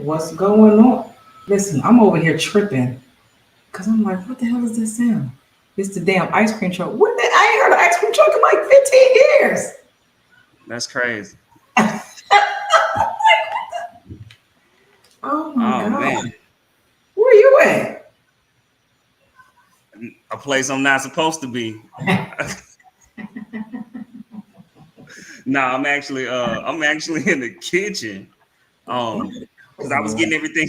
What's going on? Listen, I'm over here tripping because I'm like, what the hell is this sound? It's the damn ice cream truck. I ain't heard an ice cream truck in like 15 years. That's crazy. Oh my Oh God. man, Where you at? a place I'm not supposed to be. No, I'm actually in the kitchen. Because I was getting everything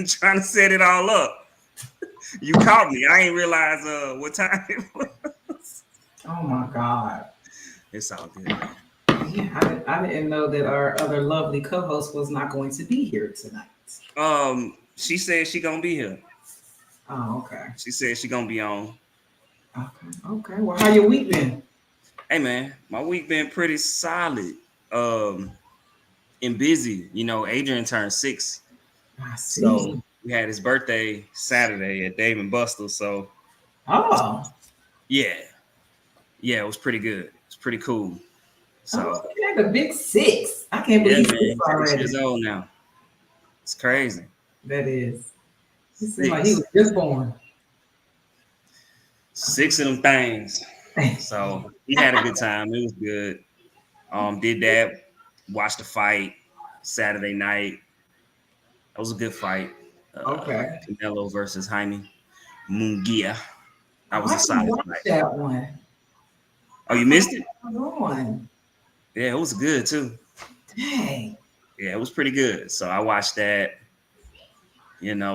trying to set it all up. You caught me. I ain't realize what time it was. Oh my God. It's all good though. Yeah, I didn't know that our other lovely co host was not going to be here tonight. She said she gonna be here. Oh, okay. She said she gonna be on. Okay. Okay. Well, how your week been? Hey man, my week been pretty solid. Um, and busy. Adrian turned 6, I so see. we had his birthday Saturday at Dave and Buster. So Oh, yeah, yeah, it was pretty good. It's pretty cool. oh, So you had a big 6. I can't yeah, believe man, 6 6 years already. old now. It's crazy. That is. It seemed like he was 6, just born. 6 of them things. So he had a good time. It was good. Did that. Watched the fight Saturday night. That was a good fight. Okay. Canelo versus Jaime Munguia. That Oh, was I a didn't solid watch fight. that one. Oh, I you thought missed it? it was on. Yeah, it was good too. Dang. Yeah, it was pretty good. So I watched that.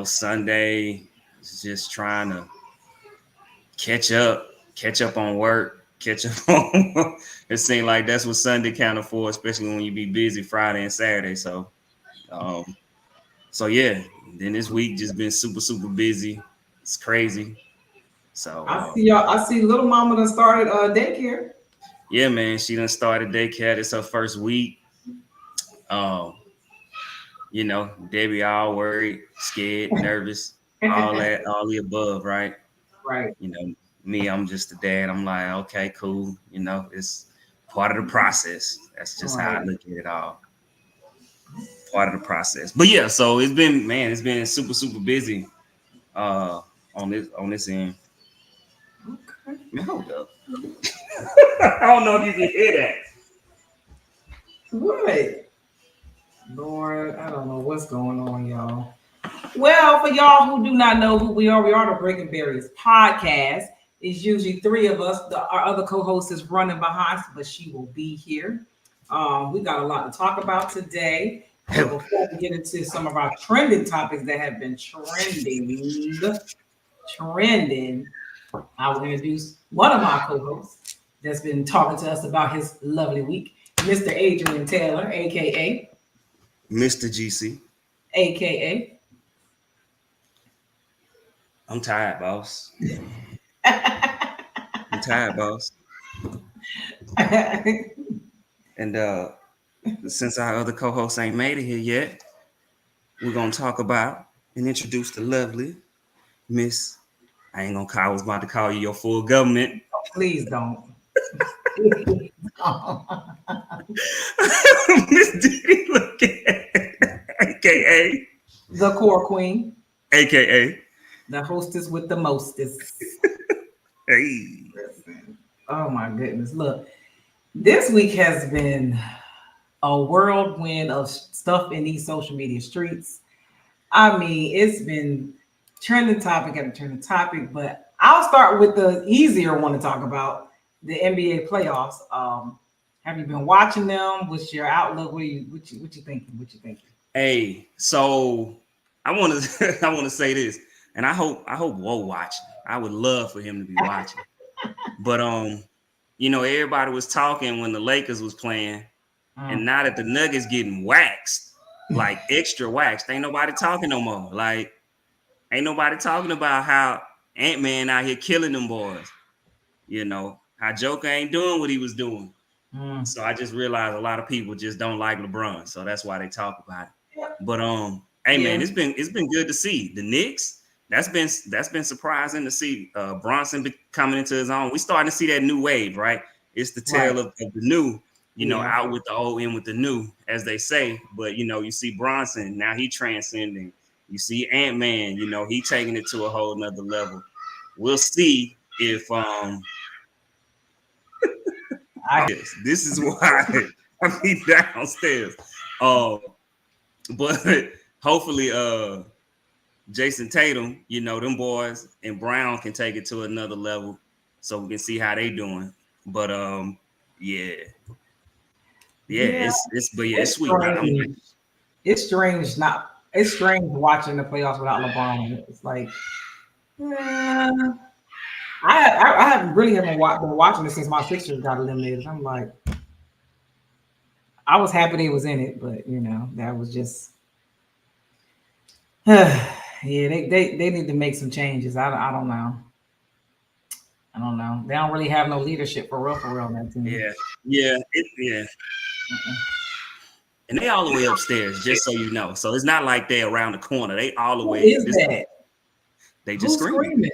Sunday, just trying to catch up on work, catch up on. It seemed like that's what Sunday kind of for, especially when you be busy Friday and Saturday. Um, so yeah. Then this week just been super super busy. It's crazy. So I see y'all. I see little mama done started daycare. yeah, man, she done started daycare. It's her first week. Um, Debbie all worried, scared, nervous, all that, all the above, right? Right. You know, me, I'm just a dad. I'm like, okay, cool. It's part of the process. That's just how I Right. look at it all. Part of the process. But yeah, so it's been super, super busy uh on this end. Okay. Man, hold up. I don't know if you can hear that. What? Lord, I don't know what's going on, y'all. Well, for y'all who do not know who we are the Breaking Barriers podcast. It's usually three of us. Our other co-host is running behind, but she will be here. We got a lot to talk about today. But before we get into some of our trending topics that have been trending, I will introduce one of my co-hosts that's been talking to us about his lovely week, Mr. Adrian Taylor, aka Mr. GC. aka. I'm tired, boss. I'm tired, boss. And since our other co-hosts ain't made it here yet, we're gonna talk about and introduce the lovely Miss. I ain't gonna call. I was about to call you your full government. Please don't. Miss Diddy look AKA The core queen, AKA. the hostess with the mostest. Hey. Oh my goodness. Look, this week has been a whirlwind of stuff in these social media streets. I mean, it's been trending topic after trending topic, but I'll start with the easier one to talk about, the NBA playoffs. Have you been watching them? What's your outlook? What you thinking? What you thinking? Hey, so I want to I want to say this, and I hope Woe watching. I would love for him to be watching. But everybody was talking when the Lakers was playing, and now that the Nuggets getting waxed, like extra waxed, ain't nobody talking no more. Like, ain't nobody talking about how Ant-Man out here killing them boys. How Joker ain't doing what he was doing. So I just realized a lot of people just don't like LeBron, so that's why they talk about it. But hey man, it's been good to see the Knicks. That's been surprising to see Bronson coming into his own. We starting to see that new wave, right? It's the tale of the new. out with the old, in with the new, as they say. But you see Bronson, now he transcending. You see Ant-Man, he taking it to a whole nother level. We'll see if this is why I be downstairs. But hopefully Jason Tatum, them boys and Brown can take it to another level so we can see how they doing. But it's sweet. It's strange. It's strange watching the playoffs without LeBron. It's like, I haven't been watching it since my Sixers got eliminated. I'm like, I was happy they was in it, but that was just, they need to make some changes. I don't know. They don't really have no leadership for real on that team. And they all the way upstairs, just so you know. So it's not like they're around the corner. They all the way. Who is that? They just screaming.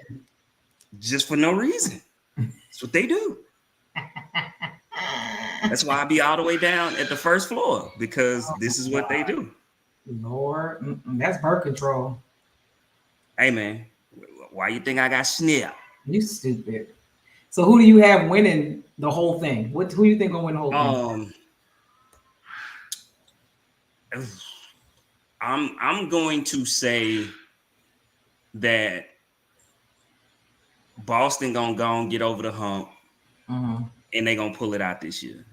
Just for no reason. That's what they do. That's why I be all the way down at the first floor, because this is what they do. Lord, that's birth control. Hey man, why you think I got snipped? You stupid. So who do you have winning the whole thing? Who do you think gonna win the whole thing? I'm going to say that Boston gonna go and get over the hump, and they gonna pull it out this year.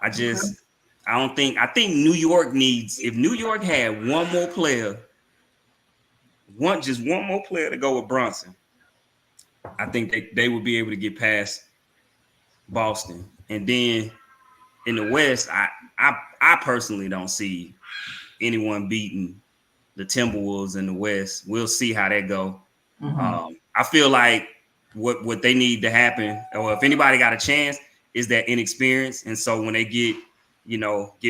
I think New York needs, if New York had one more player to go with Bronson, I think they would be able to get past Boston. And then in the West, I personally don't see anyone beating the Timberwolves in the West. We'll see how that go. I feel like what they need to happen, or if anybody got a chance, is that inexperience. And so when they get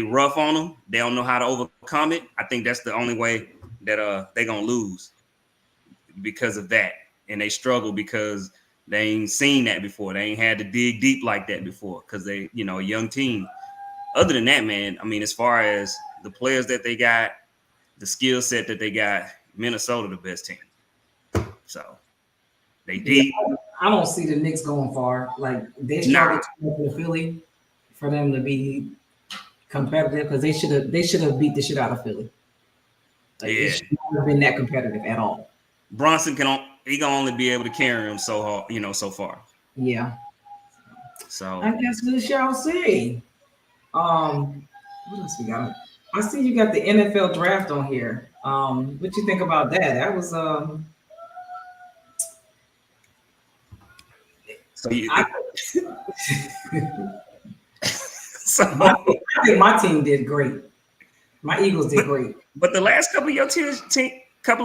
rough on them, they don't know how to overcome it. I think that's the only way that they're gonna lose because of that. And they struggle because they ain't seen that before. They ain't had to dig deep like that before, because they, a young team. Other than that, man, I mean, as far as the players that they got, the skill set that they got, Minnesota the best team. So they deep. I don't see the Knicks going far. Like, they struggled to Philly for them to be competitive, because they should have beat the shit out of Philly. It should not have been that competitive at all. Bronson can only be able to carry him so hard, so far. Yeah. So I guess we shall see. What else we got? I see you got the NFL draft on here. What you think about that? That was I think my team did great. My Eagles did great. But the last couple of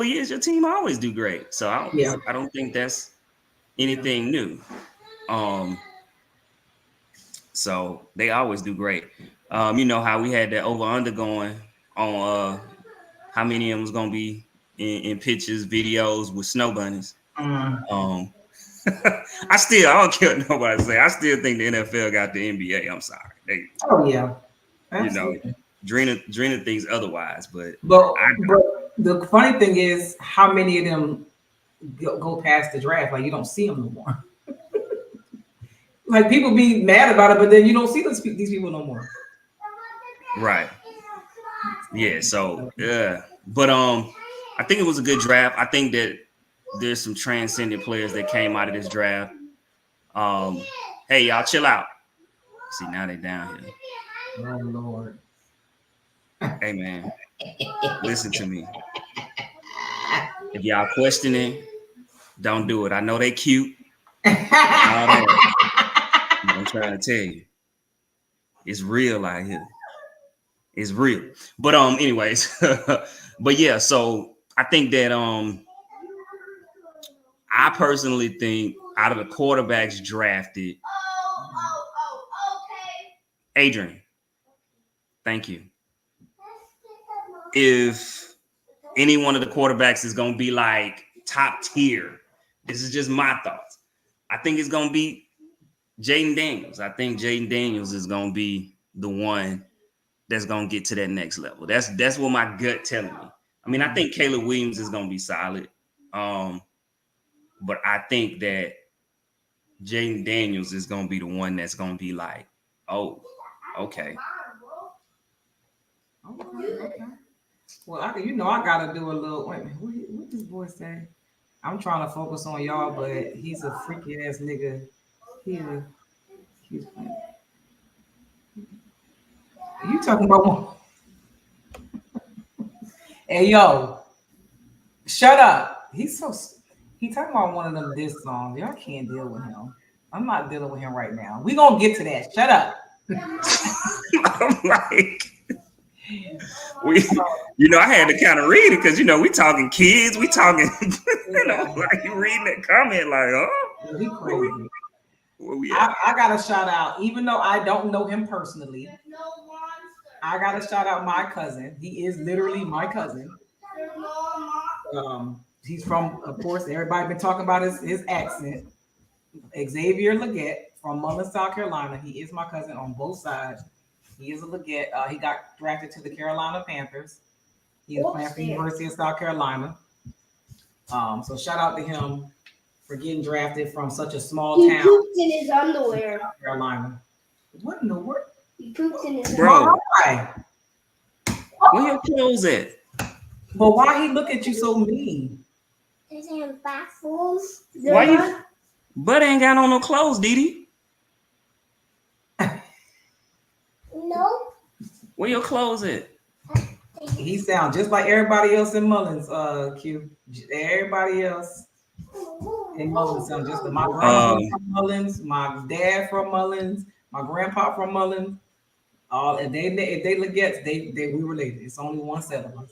years, your team always do great. So I don't think that's anything new. So they always do great. You know how we had that over-under going on how many of them was gonna be in pictures, videos with snow bunnies. I don't care what nobody say. I still think the NFL got the NBA. I'm sorry. Absolutely. Drina thinks otherwise, but the funny thing is how many of them go past the draft. Like, you don't see them no more. Like, people be mad about it, but then you don't see these people no more. Right. Yeah. So but I think it was a good draft. I think that there's some transcendent players that came out of this draft. Hey, y'all, chill out. See, now they down here. Oh Lord. Hey man, listen to me. If y'all questioning, don't do it. I know they cute. I'm trying to tell you, it's real out here. It's real. But anyways, but yeah. So I think that I personally think out of the quarterbacks drafted, Adrian, thank you. If any one of the quarterbacks is going to be like top tier, this is just my thoughts. I think it's going to be Jayden Daniels. I think Jayden Daniels is going to be the one that's gonna get to that next level. That's what my gut telling me. I mean, I think Caleb Williams is gonna be solid. But I think that Jaden Daniels is gonna be the one that's gonna be like, oh, okay. Okay. Well, I gotta do a little. Wait a minute, what this boy say? I'm trying to focus on y'all, but he's a freaky ass nigga. He's playing. You talking about one? Hey yo, shut up. He talking about one of them diss songs. Y'all can't deal with him. I'm not dealing with him right now. We gonna get to that. Shut up. I'm like, I had to kind of read it because we talking kids, we talking, like you reading that comment, like, oh, he crazy. Where we at? I gotta shout out, even though I don't know him personally. I gotta shout out my cousin. He is literally my cousin. He's from, of course, everybody been talking about his accent. Xavier Leggett from Mullins, South Carolina. He is my cousin on both sides. He is a Leggett. He got drafted to the Carolina Panthers. He is playing for the University of South Carolina. So shout out to him for getting drafted from such a small town. He pooped in his underwear. South Carolina. What in the world? He pooped in his Bro, why? Where your clothes at? But why he look at you so mean? Is in baffles. Why you? Bud ain't got on no clothes, Didi. Nope. Where your clothes at? He sound just like everybody else in Mullins, Q. Everybody else in Mullins sound just like my grandma from Mullins, my dad from Mullins, my grandpa from Mullins. All if they Legetts, we related. It's only one set of us.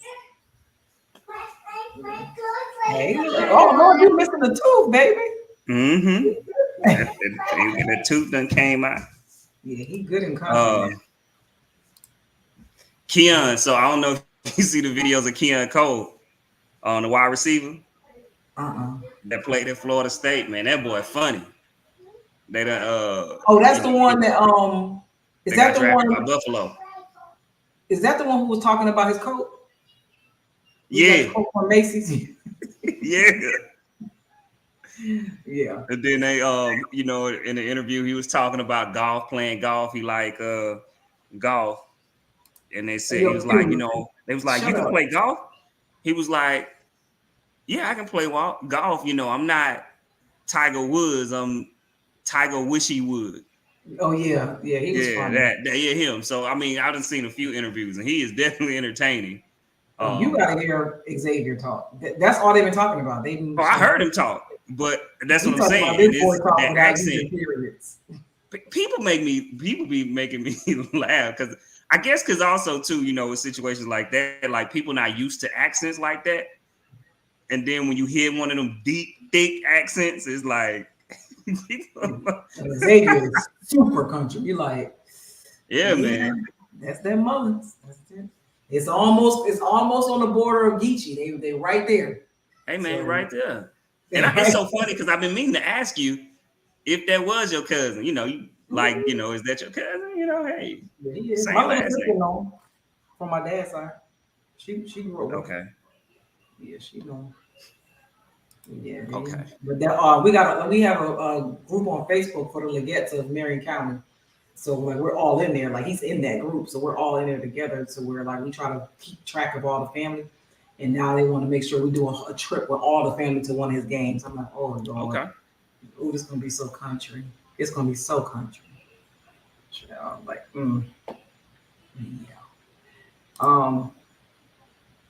Hey, oh Lord, you missing the tooth, baby. Mm-hmm. The tooth done came out. Yeah, he good in content. Keon, so I don't know if you see the videos of Keon Cole on the wide receiver. That played at Florida State, man. That boy funny. They done that's the one that is that the one by Buffalo? Is that the one who was talking about his coat? Yeah. Coat from Macy's. Yeah. Yeah. And then they in the interview he was talking about playing golf. He like golf. And they said he was like, they was like, you can play golf? He was like, yeah, I can play golf. I'm not Tiger Woods. I'm Tiger Wish He Would. Oh yeah, he was funny. Him. So I mean, I done seen a few interviews, and he is definitely entertaining. You gotta hear Xavier talk. That's all they've been talking about. I heard him talk, but that's what I'm saying. That accent. People be making me laugh because I guess because also too, in situations like that, like people not used to accents like that, and then when you hear one of them deep, thick accents, it's like. Xavier is super country. You like, man. That's their Mullins. That's it. It's almost on the border of Geechee. They right there. Hey man, right there. And it's so funny because I've been meaning to ask you if that was your cousin. Is that your cousin? Hey, yeah, he is. Same my last name. From my dad's side. She grew up. Okay. Yeah, she know. Yeah. Okay. But that we have a group on Facebook for the Legetts of Marion County. So like we're all in there. Like he's in that group, so we're all in there together. So we're like we try to keep track of all the family. And now they want to make sure we do a trip with all the family to one of his games. I'm like, oh Lord. Okay. Oh, this is gonna be so country. It's gonna be so country. Yeah.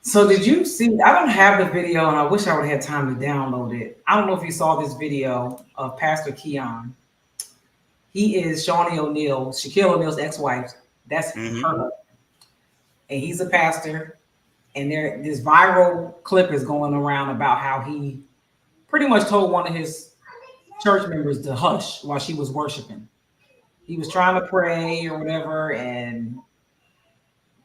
So did you see? I don't have the video, and I wish I would have had time to download it. I don't know if you saw this video of Pastor Keon. He is Shaquille O'Neal's ex-wife. That's her, and he's a pastor. And this viral clip is going around about how he pretty much told one of his church members to hush while she was worshiping. He was trying to pray or whatever, and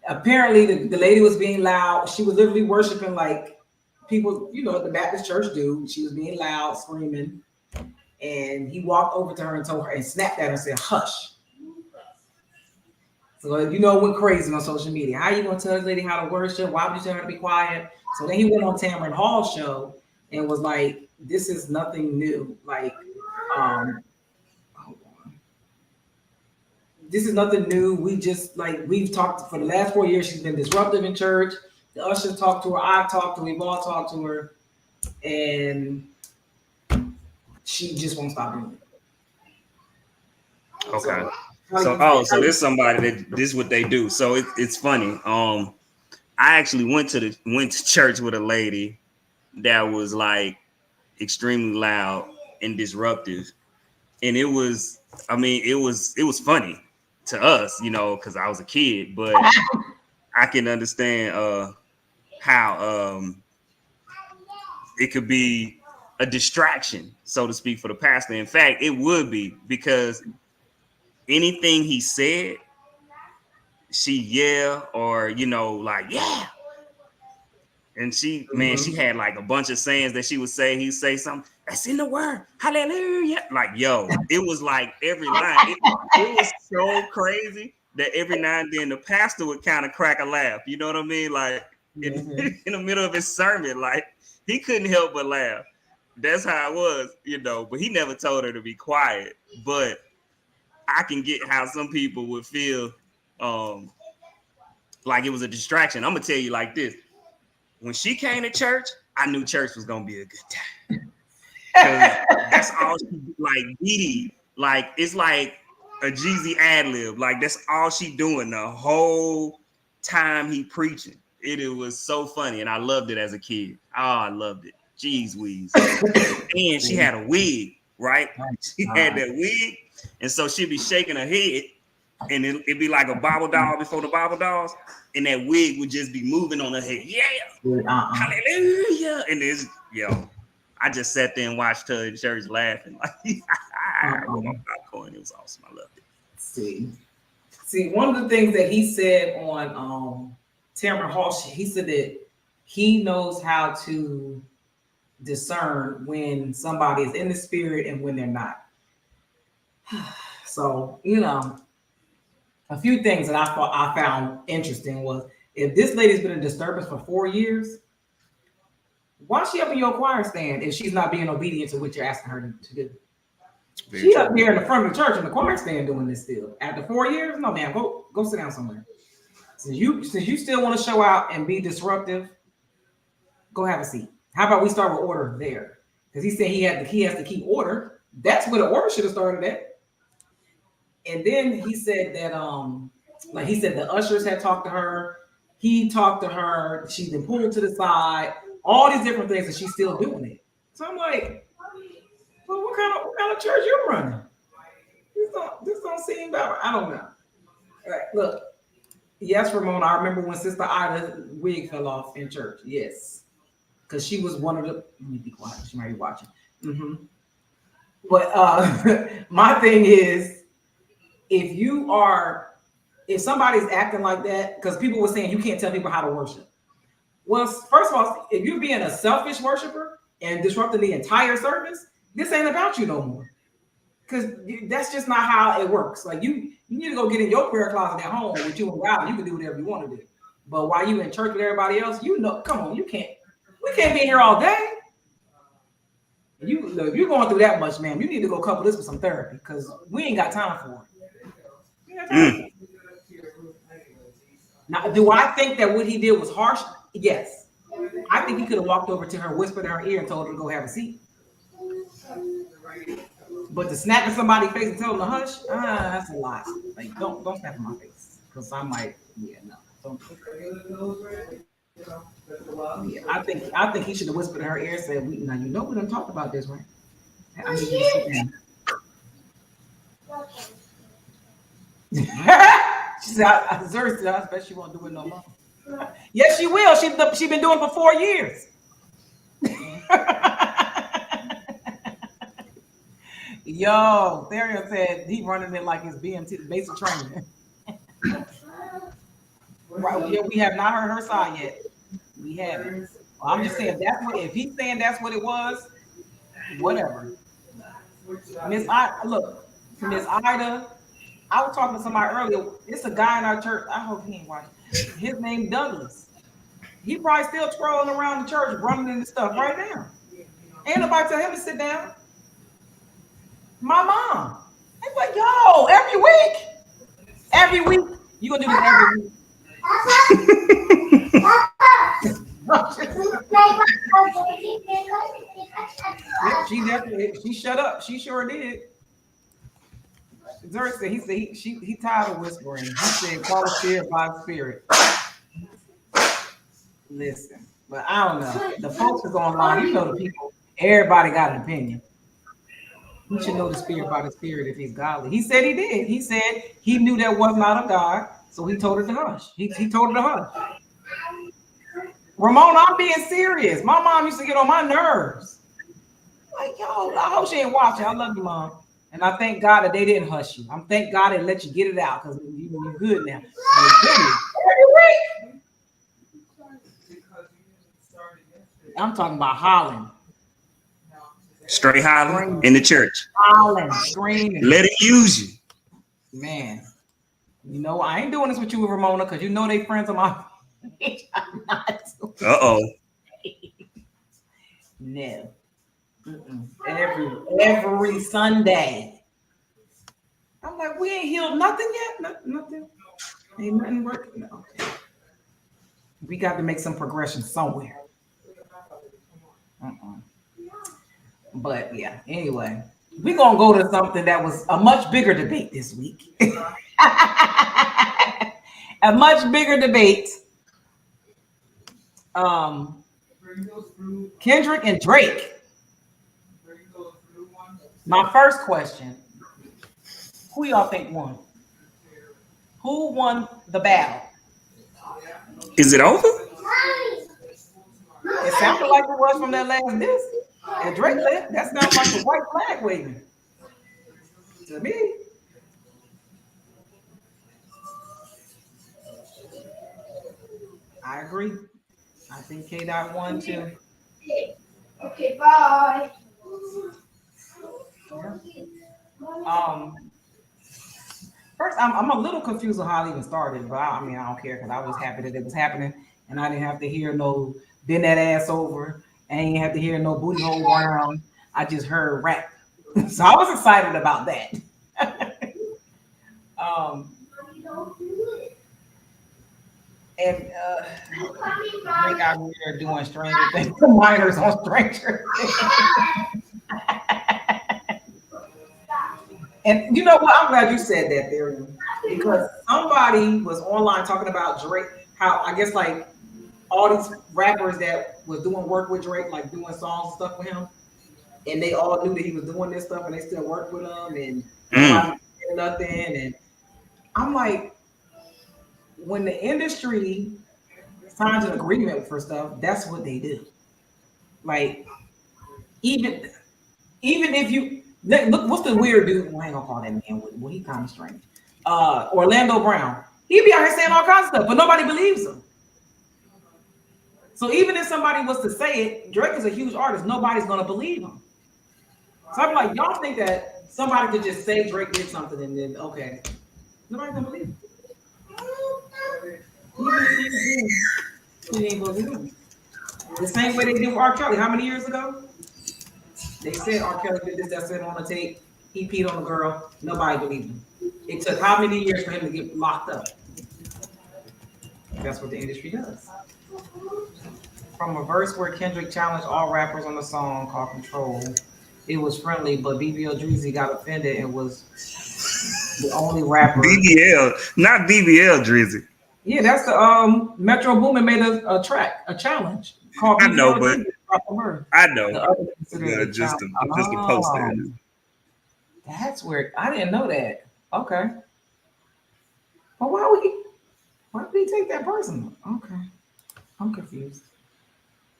apparently the lady was being loud. She was literally worshiping like people, at the Baptist church do. She was being loud, screaming. And he walked over to her and told her and snapped at her and said, hush. So you know, went crazy on social media. How you gonna tell this lady how to worship? Why would you tell her to be quiet? So then he went on Tamron Hall's show and was like, "This is nothing new. Like, hold on. This is nothing new. We just like we've talked for the last 4 years. She's been disruptive in church. The ushers talked to her. I've talked to her. We've all talked to her, and she just won't stop doing it." Okay. So, So there's somebody that this is what they do. So it's funny. I actually went to church with a lady that was like extremely loud and disruptive, and it was funny to us, you know, because I was a kid, but I can understand how it could be a distraction, so to speak, for the pastor. In fact, it would be, because anything he said, she yell, or you know, like, yeah. And she had like a bunch of sayings that she would say. He'd say something that's in the word, hallelujah. Like, yo, it was like every line. It was so crazy that every now and then the pastor would kind of crack a laugh. You know what I mean? Like in the middle of his sermon, like he couldn't help but laugh. That's how it was, you know. But he never told her to be quiet. But I can get how some people would feel like it was a distraction. I'm gonna tell you like this: when she came to church, I knew church was gonna be a good time. That's all she like. Dee, like it's like a Jeezy ad lib. Like that's all she doing the whole time he preaching. It was so funny, and I loved it as a kid. Oh, I loved it. Jeez Weeze. And she had a wig, right? She had that wig, and so she'd be shaking her head, and it'd be like a Bible doll before the Bible dolls, and that wig would just be moving on her head. Yeah, hallelujah. And there's, yo, I just sat there and watched her in church laughing. Like, with my popcorn. It was awesome. I loved it. See, one of the things that he said on Tamron Hall, he said that he knows how to discern when somebody is in the spirit and when they're not. So, you know, a few things that I found interesting was, if this lady's been in disturbance for 4 years, why is she up in your choir stand if she's not being obedient to what you're asking her to do? She up here in the front of the church in the choir stand doing this still. After 4 years? No, man, go sit down somewhere. Since you still want to show out and be disruptive, go have a seat. How about we start with order there? Because he said he has to keep order. That's where the order should have started at. And then he said that like he said the ushers had talked to her. He talked to her. She's been pulled to the side. All these different things, and she's still doing it. So I'm like, well, what kind of church you running? This don't seem about. I don't know. All right, look. Yes, Ramona. I remember when Sister Ida's wig fell off in church. Yes, because she was one of the. Let me be quiet. She might be watching. But my thing is, if somebody's acting like that, because people were saying you can't tell people how to worship. Well, first of all, if you're being a selfish worshiper and disrupting the entire service, this ain't about you no more. Because that's just not how it works. Like you need to go get in your prayer closet at home with you and God. You can do whatever you want to do. But while you in church with everybody else, you know, come on, we can't be here all day. If you're going through that much, man, you need to go couple this with some therapy, because we ain't got time for it. Now, do I think that what he did was harsh? Yes. I think he could have walked over to her, whispered in her ear, and told her to go have a seat. But to snap in somebody's face and tell them to hush, that's a lot. Like, don't snap in my face, because I'm like, yeah, no, don't. Yeah, I think he should have whispered in her ear and said, "Now you know we're gonna talk about this, right?" I mean, she said, I bet she won't do it no more. Yes, she will. She been doing it for 4 years. Yo, Therian said he running it like his BMT basic training. Right, yeah, we have not heard her side yet. We haven't. Well, I'm just saying if he's saying that's what it was, whatever. Miss Ida, I was talking to somebody earlier. It's a guy in our church. I hope he ain't watching. His name Douglas. He probably still trolling around the church, running into stuff right now. Ain't nobody tell him to sit down. My mom. It's like, yo, every week, you gonna do this every week. Yeah, she definitely, she shut up. She sure did. Zurich said he tired of whispering. He said, call the spirit by the spirit. Listen, but I don't know. The folks is online, you know the people, everybody got an opinion. We should know the spirit by the spirit if he's godly. He said he did. He said he knew that was not a God, so he told her to hush. He told her to hush. Ramona, I'm being serious. My mom used to get on my nerves. Like, yo, I hope she ain't watching. I love you, Mom. And I thank God that they didn't hush you. I'm thank God they let you get it out because you're good now. I'm talking about hollering. Straight hollering in the church. Hollering, screaming. Let it use you. Man, you know, I ain't doing this with you, Ramona, because you know they friends of mine. I'm not doing No. Every Sunday. I'm like, we ain't healed nothing yet. Nothing. Ain't nothing working. No. Okay. We got to make some progression somewhere. But yeah, anyway, we're gonna go to something that was a much bigger debate this week. A much bigger debate. Kendrick and Drake. My first question: who y'all think won? Who won the battle? Is it over? It sounded like it was from that last disc. And Drake left. That sounds like a white flag waving to me. I agree. I think K-Dot won too. Okay, bye. First, I'm a little confused on how it even started, but I mean, I don't care because I was happy that it was happening, and I didn't have to hear no bend that ass over. I ain't have to hear no booty hole round. I just heard rap, so I was excited about that. And Drake out here doing Stranger Things, minors on Stranger Things. And you know what? I'm glad you said that, there, because somebody was online talking about Drake, how I guess like all these rappers that was doing work with Drake, like doing songs and stuff with him, and they all knew that he was doing this stuff, and they still work with him, and nobody did nothing. And I'm like, when the industry signs an agreement for stuff, that's what they do. Like, even if you look, what's the weird dude? Well, I ain't gonna call that man. Well, he kind of strange. Orlando Brown. He be out here saying all kinds of stuff, but nobody believes him. So even if somebody was to say it, Drake is a huge artist. Nobody's gonna believe him. So I'm like, y'all think that somebody could just say Drake did something and then okay, nobody's gonna believe him. He ain't gonna do it. The same way they did with R. Kelly. How many years ago? They said R. Kelly did this, that said on the tape. He peed on a girl. Nobody believed him. It took how many years for him to get locked up? That's what the industry does. From a verse where Kendrick challenged all rappers on the song called Control, it was friendly, but BBL Drizzy got offended and was the only rapper. BBL, not BBL Drizzy. Yeah, that's the Metro Boomin made a track, a challenge called BBL I know, Drizzy. but I know. Yeah, Just to post that. That's weird. I didn't know that. Okay. But why did he take that person? Okay. I'm confused.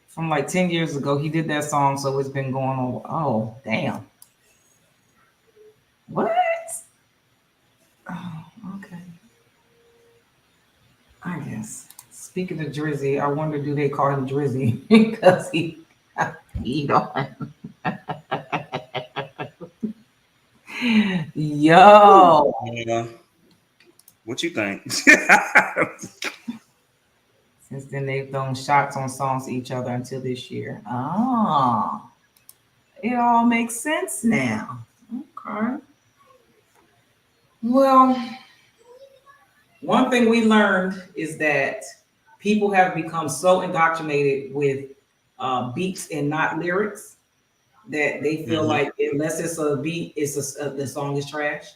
From like 10 years ago, he did that song, so it's been going on. Oh, damn. What? Oh, okay. I guess. Speaking of Drizzy, I wonder, do they call him Drizzy because he on. Yo. Yeah. What you think? Since then, they've thrown shots on songs to each other until this year. Ah, it all makes sense now. Okay. Well, one thing we learned is that people have become so indoctrinated with beats and not lyrics that they feel like unless it's a beat, the song is trash.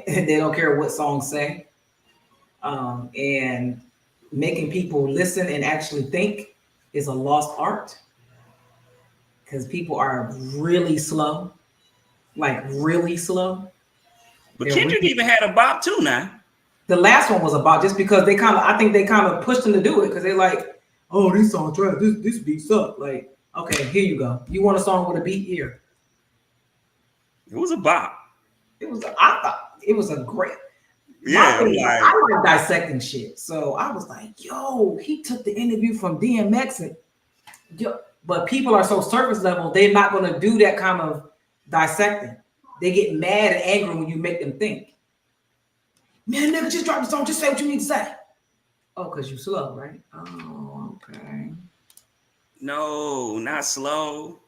They don't care what songs say. And making people listen and actually think is a lost art because people are really slow, like really slow. But They're Kendrick even had a bop too now. The last one was about just because I think they kind of pushed him to do it because they're like, oh, this song trash, this beat suck. Like, okay, here you go. You want a song with a beat here? It was a bop. I thought it was a great. Yeah, I like dissecting shit. So I was like, yo, he took the interview from DMX and but people are so surface level, they're not gonna do that kind of dissecting. They get mad and angry when you make them think. Man, nigga, just drop the song, just say what you need to say. Oh, because you slow, right? Oh, okay. No, not slow.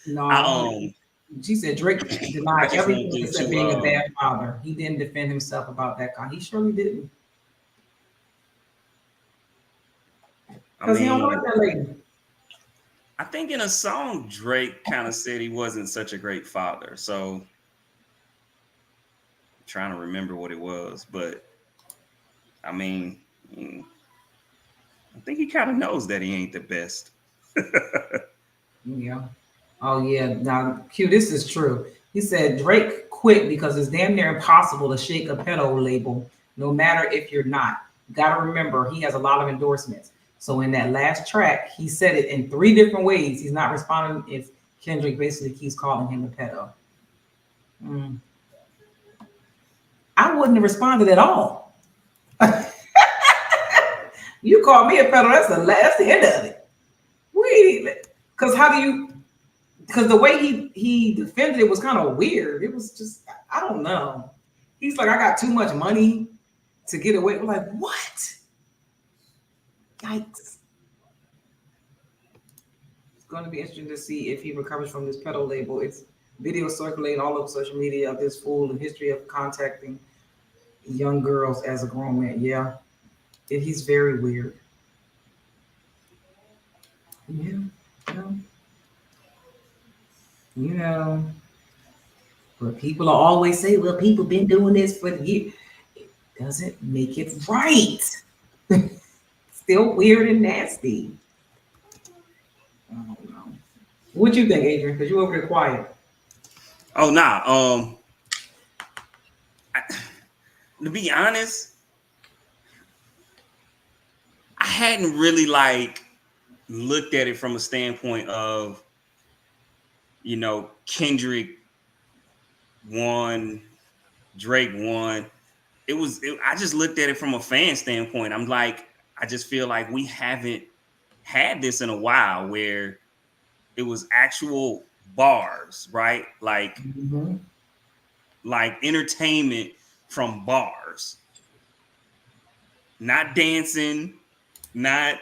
No. She said Drake denied everything except being a bad father. He didn't defend himself about that guy. He surely didn't. Because he don't like that lady. I think in a song, Drake kind of said he wasn't such a great father. So I'm trying to remember what it was, but I mean, I think he kind of knows that he ain't the best. Yeah. Oh, yeah. Now, Q, this is true. He said Drake quit because it's damn near impossible to shake a pedo label, no matter if you're not. Got to remember, he has a lot of endorsements. So in that last track, he said it in 3 different ways. He's not responding if Kendrick basically keeps calling him a pedo. I wouldn't have responded at all. You call me a pedo, that's the end of it. Because the way he defended it was kind of weird. It was just, I don't know. He's like, I got too much money to get away. We're like, what? Yikes. It's going to be interesting to see if he recovers from this pedo label. It's video circulating all over social media of this fool and history of contacting young girls as a grown man. Yeah. He's very weird. Yeah. You know, but people always say, well, people been doing this for years. It doesn't make it right. Still weird and nasty. I don't know. What you think, Adrian? Because you over there quiet. Oh, nah. To be honest, I hadn't really looked at it from a standpoint of, Kendrick won, Drake won. I just looked at it from a fan standpoint. I'm like, I just feel like we haven't had this in a while where it was actual bars, right? Like entertainment from bars. Not dancing, not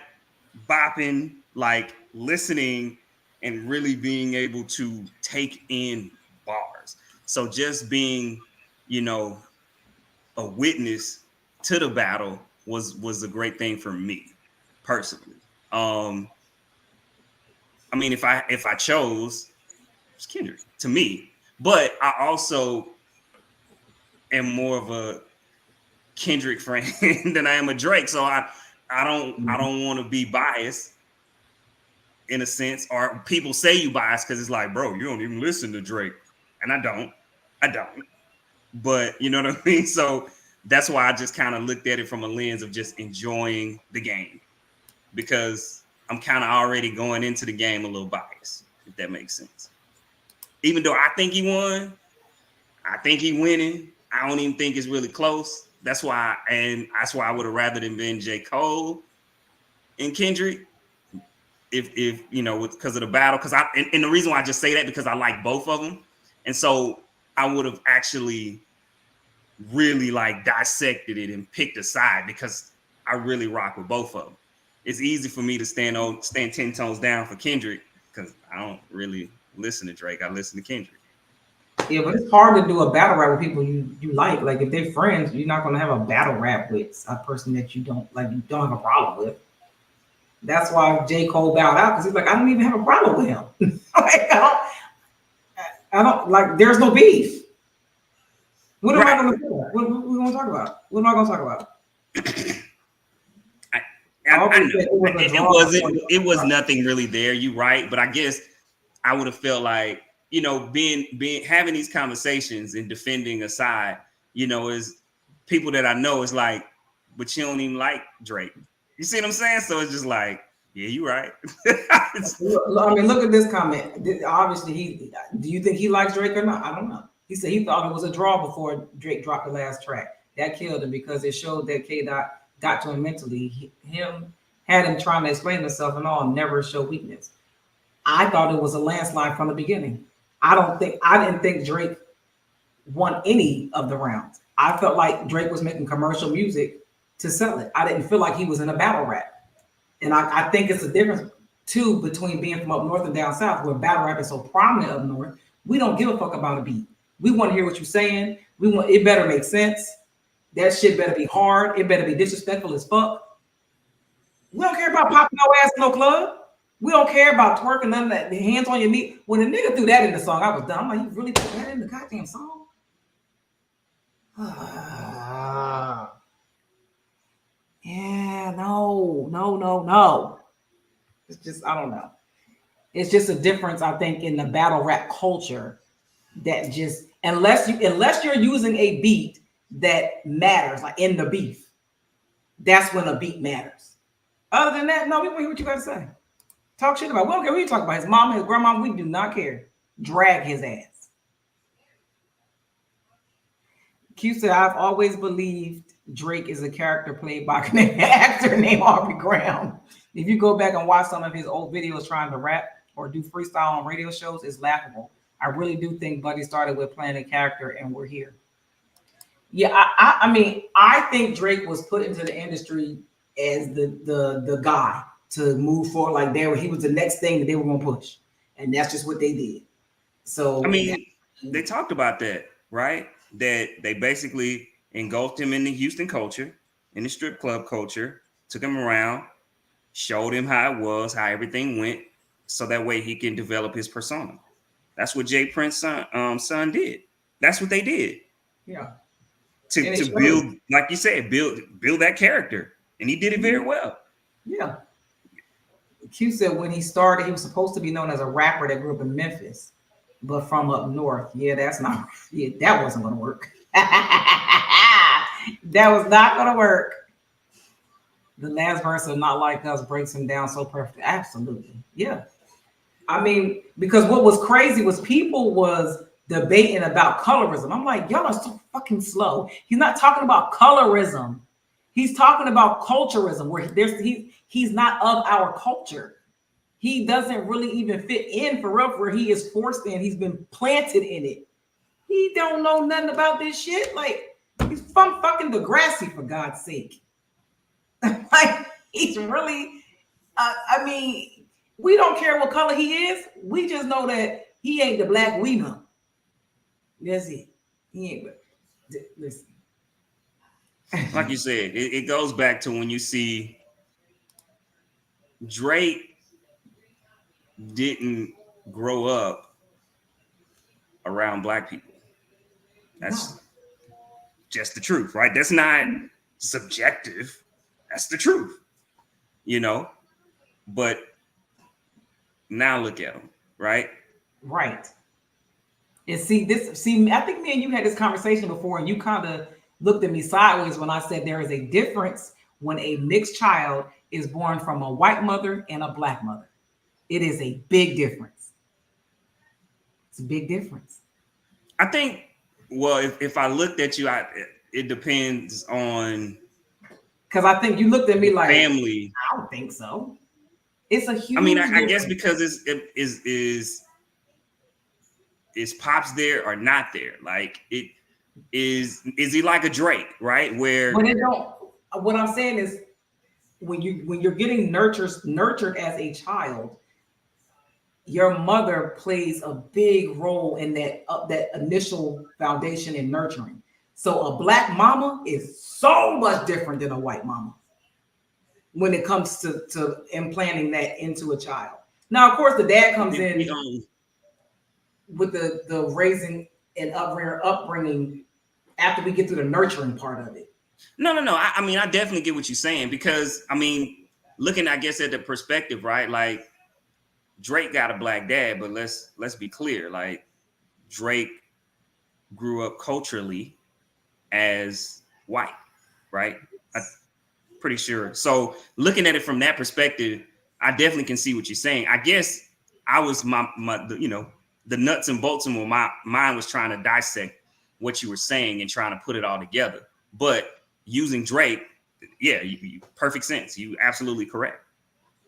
bopping, like listening and really being able to take in bars. So just being, a witness to the battle was a great thing for me personally. I mean, if I chose, it's Kendrick to me, but I also am more of a Kendrick fan than I am a Drake. So I don't want to be biased in a sense, or people say you biased because it's like, bro, you don't even listen to Drake. And I don't. But you know what I mean? So that's why I just kind of looked at it from a lens of just enjoying the game, because I'm kind of already going into the game a little biased, if that makes sense. Even though I think he won, I think he winning, I don't even think it's really close. That's why I would have rather than been J. Cole and Kendrick, if because of the battle. Because and the reason why I just say that because I like both of them, and so I would have actually really like dissected it and picked a side because I really rock with both of them. It's easy for me to stand 10 tones down for Kendrick because I don't really listen to Drake. I listen to Kendrick. Yeah, but it's hard to do a battle rap with people you like. Like if they're friends, you're not gonna have a battle rap with a person that you don't like. You don't have a problem with. That's why J. Cole bowed out because he's like, I don't even have a problem with him. Like, I don't like. There's no beef. What am I gonna do? What we gonna talk about? What am I gonna talk about? I know. It was nothing really there. You right, but I guess I would have felt like, you know, being having these conversations and defending a side, you know, is people that I know is like, but you don't even like Drake. You see what I'm saying? So it's just like, yeah, you're right. I mean, look at this comment. Obviously, do you think he likes Drake or not? I don't know. He said he thought it was a draw before Drake dropped the last track. That killed him because it showed that K-Dot got to him mentally. Had him trying to explain himself and all, never show weakness. I thought it was a landslide from the beginning. I didn't think Drake won any of the rounds. I felt like Drake was making commercial music to sell it. I didn't feel like he was in a battle rap. And I think it's a difference too between being from up north and down south, where battle rap is so prominent up north. We don't give a fuck about a beat. We want to hear what you're saying. It better make sense. That shit better be hard. It better be disrespectful as fuck. We don't care about popping no ass in no club. We don't care about twerking, none of that. The hands on your knee. When the nigga threw that in the song, I was done. I'm like, you really put that in the goddamn song? Yeah, no. It's just, I don't know. It's just a difference, I think, in the battle rap culture that just, unless you're using a beat that matters, like in the beef, that's when a beat matters. Other than that, no, we want to hear what you got to say. Talk shit about. We don't care what you talk about. His mom, his grandma, we do not care. Drag his ass. Q said, I've always believed Drake is a character played by an actor named Aubrey Graham. If you go back and watch some of his old videos trying to rap or do freestyle on radio shows, it's laughable. I really do think Buddy started with playing a character and we're here. Yeah, I mean, I think Drake was put into the industry as the guy to move forward. Like he was the next thing that they were going to push. And that's just what they did. So, I mean, they talked about that, right? That they basically engulfed him in the Houston culture, in the strip club culture, took him around, showed him how it was, how everything went, so that way he can develop his persona. That's what Jay Prince's son did. That's what they did. Yeah. To build, like you said, build that character. And he did it very well. Yeah. Q said when he started, he was supposed to be known as a rapper that grew up in Memphis, but from up north. Yeah, that wasn't going to work. That was not going to work. The last verse of Not Like Us breaks him down so perfectly. Absolutely. Yeah. I mean, because what was crazy was people was debating about colorism. I'm like, y'all are so fucking slow. He's not talking about colorism. He's talking about culturism, where he's not of our culture. He doesn't really even fit in for real, where he is forced in. He's been planted in it. He don't know nothing about this shit. Like, he's from fucking Degrassi, for God's sake. Like, he's really, I mean, we don't care what color he is. We just know that he ain't the black we know. That's it. He ain't, listen. Like you said, it goes back to when you see Drake didn't grow up around black people. That's just the truth, right? That's not subjective. That's the truth, you know? But now look at him, right? Right. And I think me and you had this conversation before, and you kind of looked at me sideways when I said there is a difference when a mixed child is born from a white mother and a black mother. It is a big difference. It's a big difference. I think, well, if I looked at you, it depends on. Because I think you looked at me like family. I don't think so. It's a huge. I mean, I guess because is pops there or not there? Like is he like a Drake, right? Where But it don't. What I'm saying is, when you're getting nurtured as a child, your mother plays a big role in that initial foundation in nurturing. So a black mama is so much different than a white mama when it comes to implanting that into a child. Now, of course, the dad comes in with the raising and upbringing after we get through the nurturing part of it. No. I mean, I definitely get what you're saying, because I mean, looking, I guess, at the perspective, right? Like, Drake got a black dad, but let's be clear. Like, Drake grew up culturally as white, right? I'm pretty sure. So looking at it from that perspective, I definitely can see what you're saying. I guess I was my the nuts and bolts and my mind was trying to dissect what you were saying and trying to put it all together. But using Drake, yeah, perfect sense. You absolutely correct.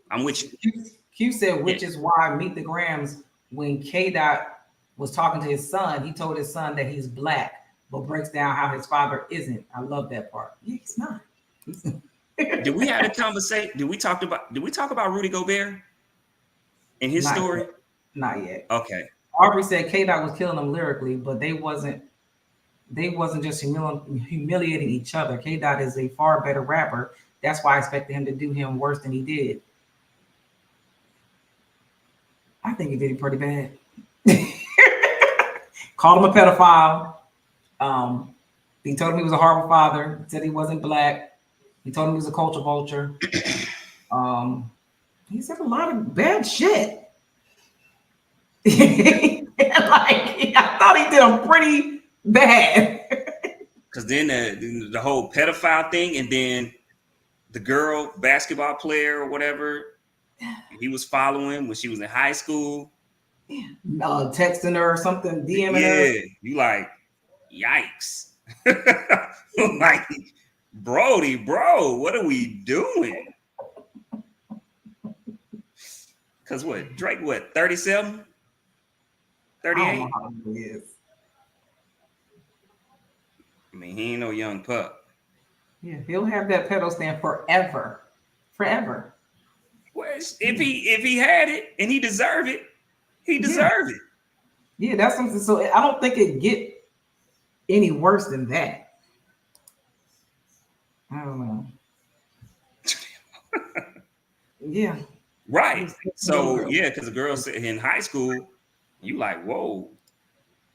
I'm with you. Q said, which is why Meet the Grams, when K Dot was talking to his son, he told his son that he's black, but breaks down how his father isn't. I love that part. Yeah, he's not. Did we have a conversation? Did we talk about Rudy Gobert and his story? Yet. Not yet. Okay. Aubrey said K Dot was killing them lyrically, but they wasn't just humiliating each other. K Dot is a far better rapper. That's why I expected him to do him worse than he did. I think he did it pretty bad. Called him a pedophile. He told him he was a horrible father. Said he wasn't black. He told him he was a culture vulture. He said a lot of bad shit. I thought he did him pretty bad. Because then the whole pedophile thing, and then the girl basketball player or whatever he was following when she was in high school. Texting her or something, DMing her. Yeah, you like, yikes. Like, Brody, bro, what are we doing? Because what, Drake, 37? 38? Yes. I mean, he ain't no young pup. Yeah, he'll have that pedal stand forever. Forever. Well, if he had it and he deserved it, he deserved it. Yeah, that's something. So I don't think it get any worse than that. I don't know. Yeah. Right. So yeah, because the girls in high school, you like, whoa,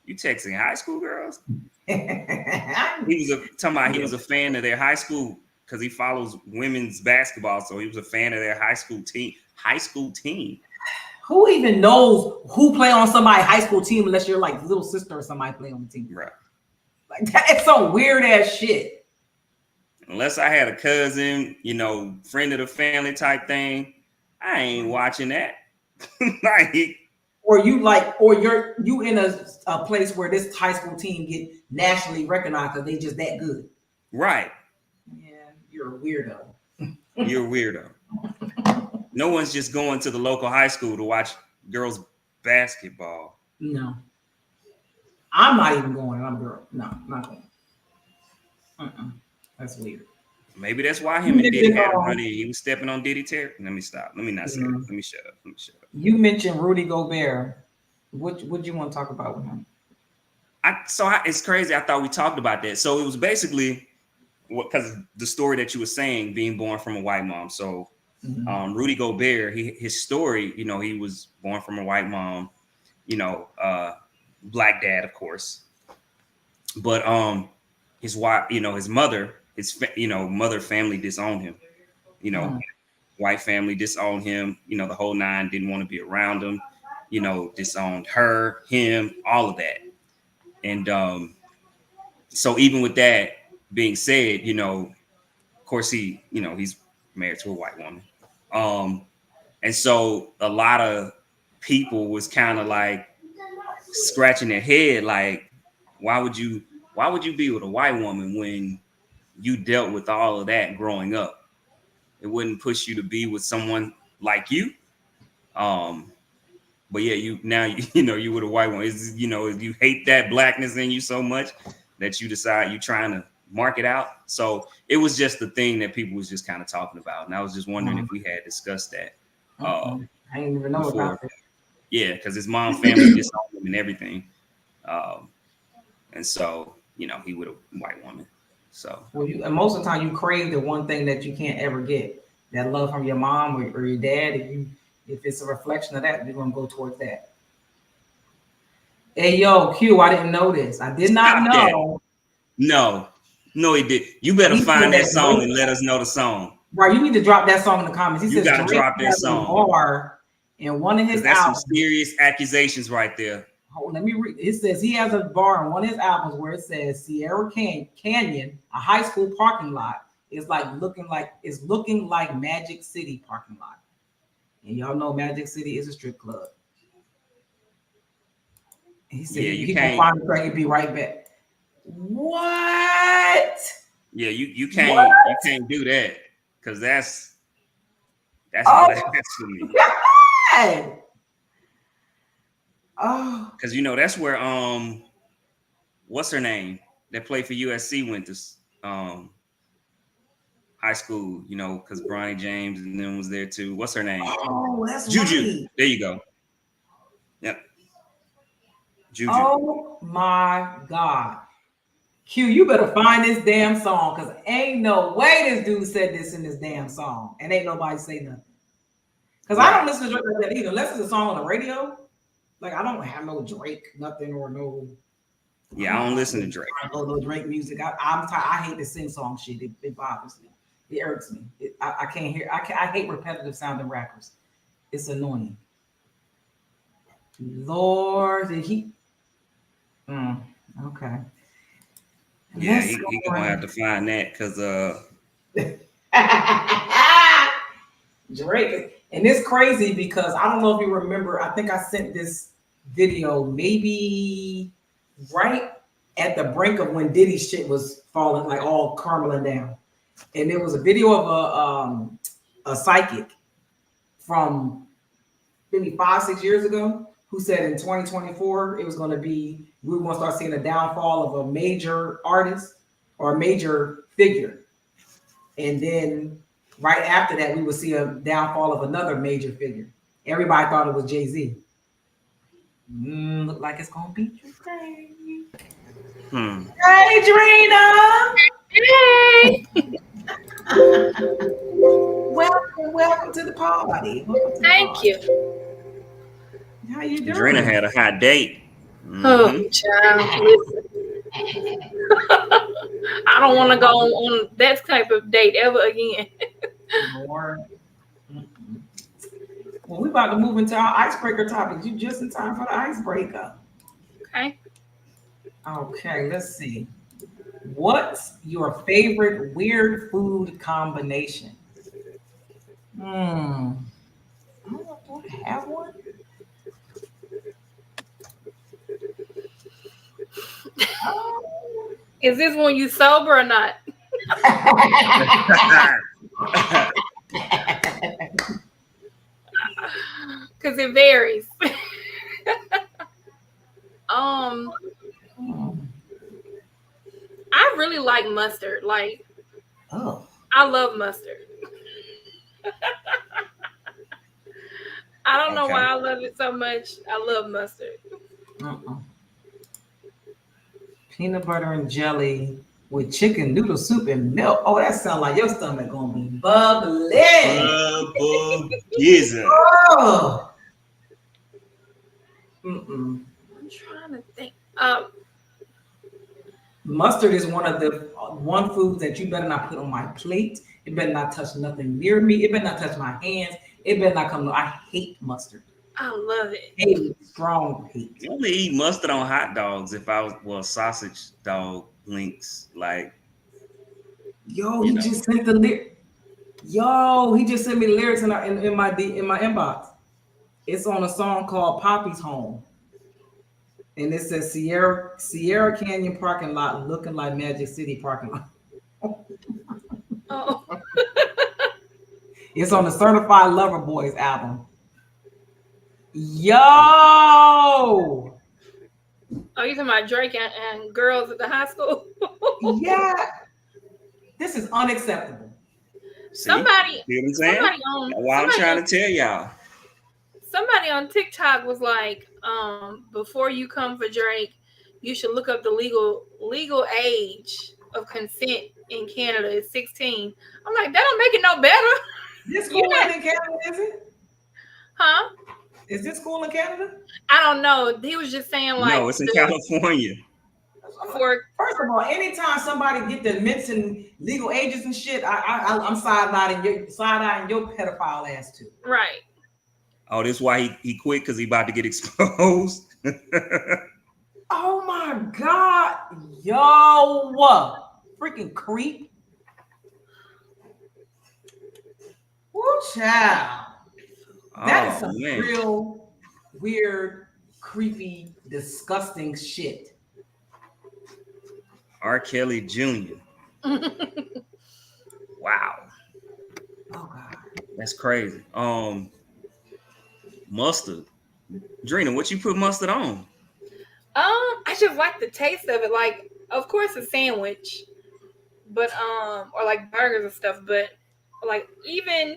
you texting high school girls? He was a fan of their high school because he follows women's basketball, so he was a fan of their high school team. Who even knows who play on somebody's high school team unless you're like little sister or somebody play on the team? Right. Like that's some weird ass shit. Unless I had a cousin, friend of the family type thing, I ain't watching that. Or you in a place where this high school team get nationally recognized because they just that good. Right. Yeah, you're a weirdo. You're a weirdo. No one's just going to the local high school to watch girls basketball. No. I'm not even going. I'm a girl. No, not going. That's weird. Maybe that's why him and Diddy had a honey. He was stepping on Diddy territory. Let me stop. Let me not say that. Let me shut up. You mentioned Rudy Gobert. What you want to talk about with him? It's crazy. I thought we talked about that. So it was basically because the story that you were saying, being born from a white mom. So Rudy Gobert, his story, he was born from a white mom, black dad, of course. But his wife, his mother, mother family disowned him. White family disowned him. The whole nine, didn't want to be around him. Disowned her, him, all of that. And so even with that being said, of course he's married to a white woman. And so a lot of people was kind of like scratching their head, like, why would you be with a white woman when you dealt with all of that growing up? It wouldn't push you to be with someone like you. But yeah, you with a white woman. You hate that blackness in you so much that you decide you're trying to market out. So it was just the thing that people was just kind of talking about. And I was just wondering if we had discussed that. I didn't even know before. about that. Yeah, because his mom family disowned him and everything. And so, you know, he with a white woman. So and most of the time you crave the one thing that you can't ever get. That love from your mom or your dad. If it's a reflection of that, you're gonna go towards that. Hey yo, Q, I didn't know this. I did not know. No, he did. You better find that song and let us know the song. Right, you need to drop that song in the comments. You gotta drop that song. In one of his that's albums. Some serious accusations right there. Hold on, let me read. It says he has a bar in one of his albums where it says Sierra Canyon, a high school parking lot, is looking like Magic City parking lot. And y'all know Magic City is a strip club. And he said he can find the track and be right back. What? Yeah, you can't do that because that's blasphemy. God. Oh, because you know that's where what's her name that played for USC went to high school, you know, because Bronny James and then was there too. What's her name? Oh, that's Juju. Right. There you go. Yep. Juju. Oh my God. Q, you better find this damn song because ain't no way this dude said this in this damn song. And ain't nobody say nothing. Because I don't listen to Drake like that either. Unless it's a song on the radio. Like I don't have no Drake, nothing or no. Yeah, I don't listen to Drake. I don't know Drake music. I hate the sing song shit. It bothers me. It irks me. I can't hear. I hate repetitive sounding rappers. It's annoying. Lord, did he? Okay. Yeah, he gonna have to find that because Drake. And it's crazy because I don't know if you remember. I think I sent this video maybe right at the brink of when Diddy's shit was falling, like all crumbling down. And there was a video of a psychic from maybe 5-6 years ago who said in 2024 we were going to start seeing a downfall of a major artist or a major figure. And then right after that, we would see a downfall of another major figure. Everybody thought it was Jay-Z. Look like it's gonna be Drake. Hey, Drina. Hey. welcome to the party. Thank you. How you doing? Drina had a hot date. Oh, child, listen. I don't want to go on that type of date ever again. Lord. Well, we're about to move into our icebreaker topics. You just in time for the icebreaker. Okay, let's see. What's your favorite weird food combination? I don't know, do I have one? Is this when you sober or not? Because it varies. I really like mustard. Like, I love mustard. I don't know why I love it so much. I love mustard. Peanut butter and jelly with chicken noodle soup and milk. Oh, that sounds like your stomach gonna be bubbly. Oh. I'm trying to think. Mustard is one food that you better not put on my plate. It better not touch nothing near me. It better not touch my hands. It better not come. I hate mustard. I love it. Hate, strong hate. You only eat mustard on hot dogs if I was sausage dog links. Like, he just sent the lyric. He just sent me lyrics in my inbox. It's on a song called Poppy's Home. And it says Sierra Canyon parking lot looking like Magic City parking lot. Oh. It's on the Certified Lover Boys album. Yo! Oh, you talking about Drake and girls at the high school? Yeah, this is unacceptable. See? Somebody, See what I'm saying? somebody on, That's why I'm trying to tell y'all. somebody on TikTok was like, before you come for Drake, you should look up the legal age of consent in Canada is 16. I'm like, that don't make it no better. This school ain't in Canada, is it? Huh? Is this school in Canada? I don't know. He was just saying like No, it's in California. for First of all, anytime somebody get to mention legal ages and shit, I'm side-eyeing your pedophile ass too. right. Oh, this why he quit because he about to get exposed. Oh my God, yo, what freaking creep? Woo, child. That is some real weird, creepy, disgusting shit. R. Kelly Jr. Wow. Oh God. That's crazy. Mustard. Drina, what you put mustard on? I just like the taste of it. Like, of course, a sandwich, but or like burgers and stuff. But like even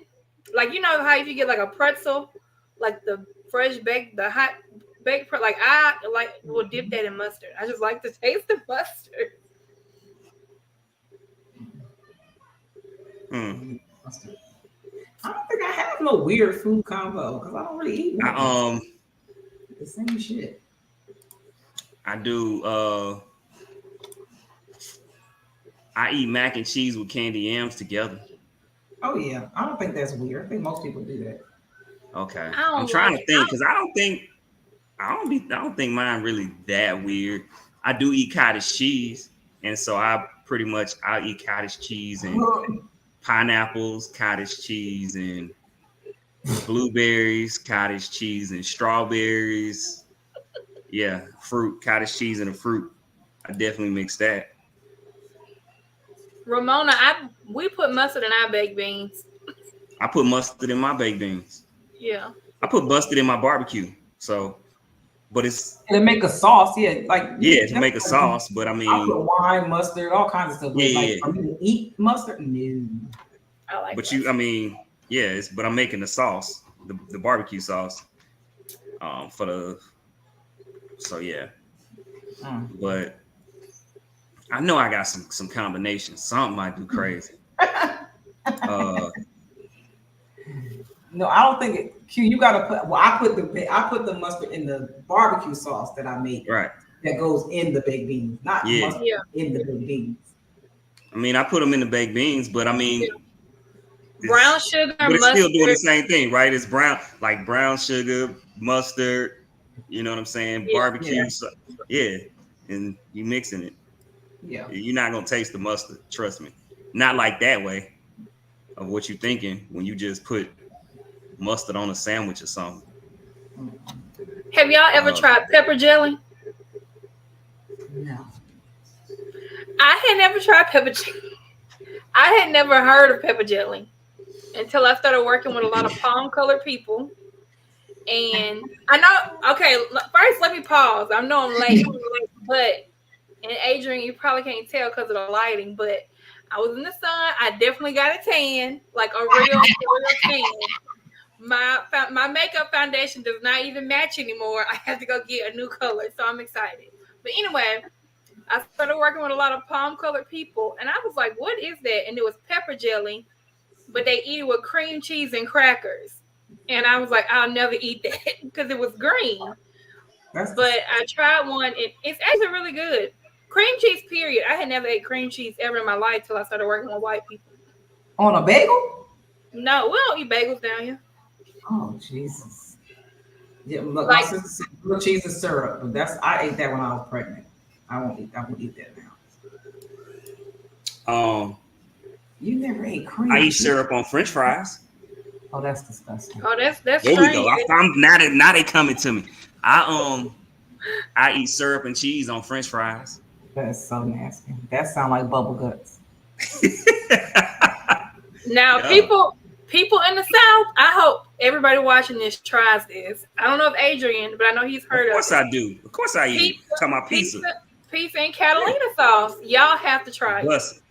like you know how if you get like a pretzel, like the fresh baked, the hot baked pretzel, like I like will dip that in mustard. I just like the taste of mustard. Mustard. I don't think I have no weird food combo because I don't really eat the same shit. I do. I eat mac and cheese with candy yams together. Oh yeah, I don't think that's weird. I think most people do that. Okay, I'm trying to think because I don't think mine really that weird. I do eat cottage cheese, and so I'll eat cottage cheese and pineapples, cottage cheese and blueberries, cottage cheese and strawberries. Yeah, fruit, cottage cheese and a fruit. I definitely mix that. Ramona, we put mustard in our baked beans. I put mustard in my baked beans. Yeah. I put mustard in my barbecue. So, but it's to make a sauce, to make a sauce. But I mean, I put wine, mustard, all kinds of stuff. But Yeah. for me to eat mustard, no. I like but mustard. but I'm making the sauce, the barbecue sauce, so yeah. But I know I got some combinations. Something might do crazy. No, I don't think it. Q, you gotta put. Well, I put the mustard in the barbecue sauce that I make. Right. That goes in the baked beans, not mustard in the baked beans. I mean, I put them in the baked beans, but I mean, brown sugar, but it's mustard. still doing the same thing, right? It's brown sugar, mustard. You know what I'm saying? Yeah. Barbecue, and you mixing it. Yeah. You're not gonna taste the mustard, trust me. Not like that way of what you're thinking when you just put mustard on a sandwich or something. Have y'all ever tried pepper jelly? No. I had never tried pepper jelly. I had never heard of pepper jelly until I started working with a lot of palm colored people. And I know, okay, first let me pause. I know I'm late, but, and Adrian, you probably can't tell because of the lighting, but I was in the sun. I definitely got a tan, like a real tan. My makeup foundation does not even match anymore. I have to go get a new color, so I'm excited. But anyway, I started working with a lot of palm colored people, and I was like, what is that? And it was pepper jelly, but they eat it with cream cheese and crackers. And I was like, I'll never eat that because it was green. But I tried one, and it's actually really good. Cream cheese, period. I had never ate cream cheese ever in my life till I started working with white people. On a bagel? No, we don't eat bagels down here. Oh Jesus! Yeah, look, Like- my sister said blue cheese and syrup, but I ate that when I was pregnant. I won't eat that now. You never ate cream. I eat cheese? syrup on French fries. Oh, that's disgusting. Oh, that's There strange. we go. Now they coming to me. I eat syrup and cheese on French fries. That's so nasty. That sounds like bubble guts. Now, Yeah. people in the South, I hope everybody watching this tries this. I don't know if Adrian, but I know he's heard Of of course it. I do. Of course I eat. Pizza, Talking about pizza. Pizza and Catalina sauce. Y'all have to try it. Bust.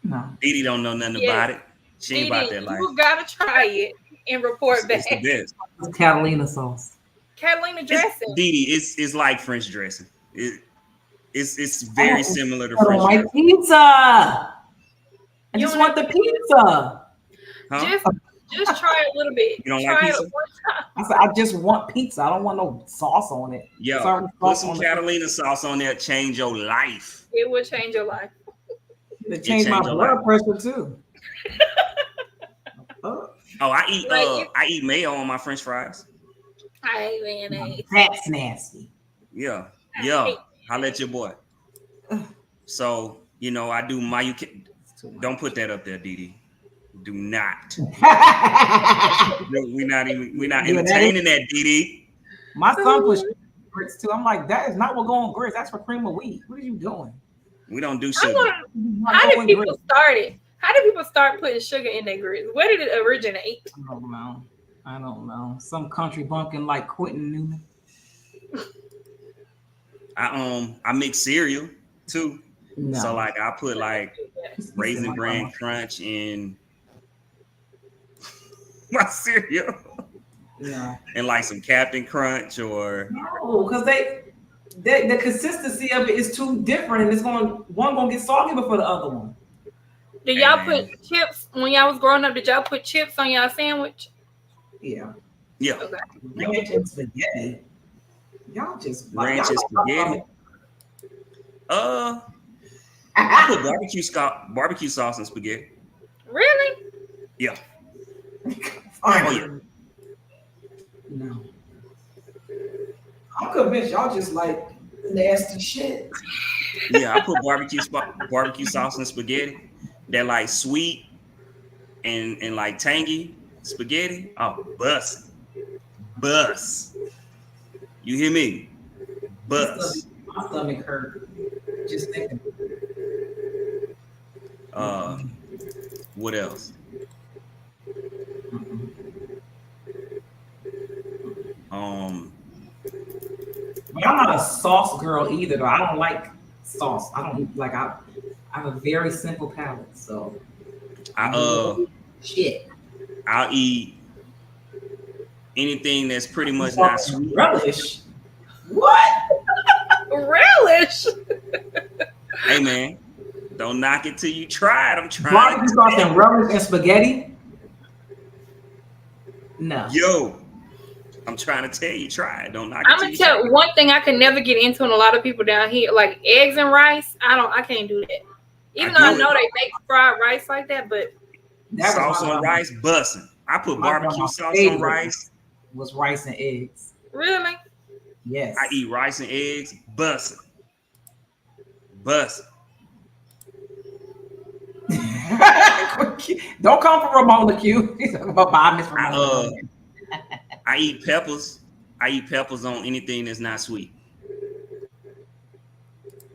No. Didi don't know nothing Yes. about it. She ain't about that life. You gotta try it and report back. It's the best. It's Catalina sauce. Catalina dressing. Didi, it's like French dressing. It's very similar to I French don't like dressing. pizza. I You just don't want the like pizza. Huh? Just try it a little bit. You don't try like it pizza? one time. I said I just want pizza. I don't want no sauce on it. Yo, Sorry, put sauce some on it. Catalina sauce on there, change your life. It will change your life. It changed my changed your blood pressure too. Oh, Oh, I Like eat mayo on my French fries. I hate mayonnaise. that's nasty. Yeah, I yeah. hate Holla at your boy. So I do my. Don't put that up there, Didi. Do not. We're not entertaining that, Didi. My son puts grits too. I'm like, that is not what going on grits. That's for cream of wheat. What are you doing? We don't do I sugar. wanna- How did people start it? How did people start putting sugar in their grits? Where did it originate? I don't know. Some country bumpkin like Quentin Newman. I mix cereal too. No. So like I put like Raisin Bran Crunch in my cereal. Yeah. And like some Captain Crunch or No, because the consistency of it is too different, and it's one gonna get soggy before the other one. Did y'all Amen. put chips when y'all was growing up? Did y'all put chips on y'all sandwich? Yeah. yeah. Okay. Ranch and spaghetti. Y'all just Ranch and spaghetti. I put barbecue sauce and spaghetti. Really? Yeah. Oh yeah. No. I'm convinced y'all just like nasty shit. Yeah, I put barbecue sauce and spaghetti. That like sweet and like tangy spaghetti. Oh, bust. You hear me? Bust. My stomach hurt. Just thinking. What else? But I'm not a sauce girl either. Though. I don't like sauce. I don't like. I have a very simple palate. So shit. I'll eat anything that's pretty much not sweet. Relish. What? Relish. Hey man, don't knock it till you try it. I'm trying. Barbecue sauce and relish and spaghetti? No. Yo, I'm trying to tell you, try it. Don't knock it I'm till gonna you tell try it. one thing I can never get into, and a lot of people down here, like eggs and rice. I can't do that. Even though I know they make fried rice like that, but Sauce on rice, bussin'. I put barbecue sauce on rice. Was rice and eggs. really, Yes. I eat rice and eggs, bussin'. Don't come for Ramona Q. He's talking about Bob Miss Ramona. I eat peppers. I eat peppers on anything that's not sweet.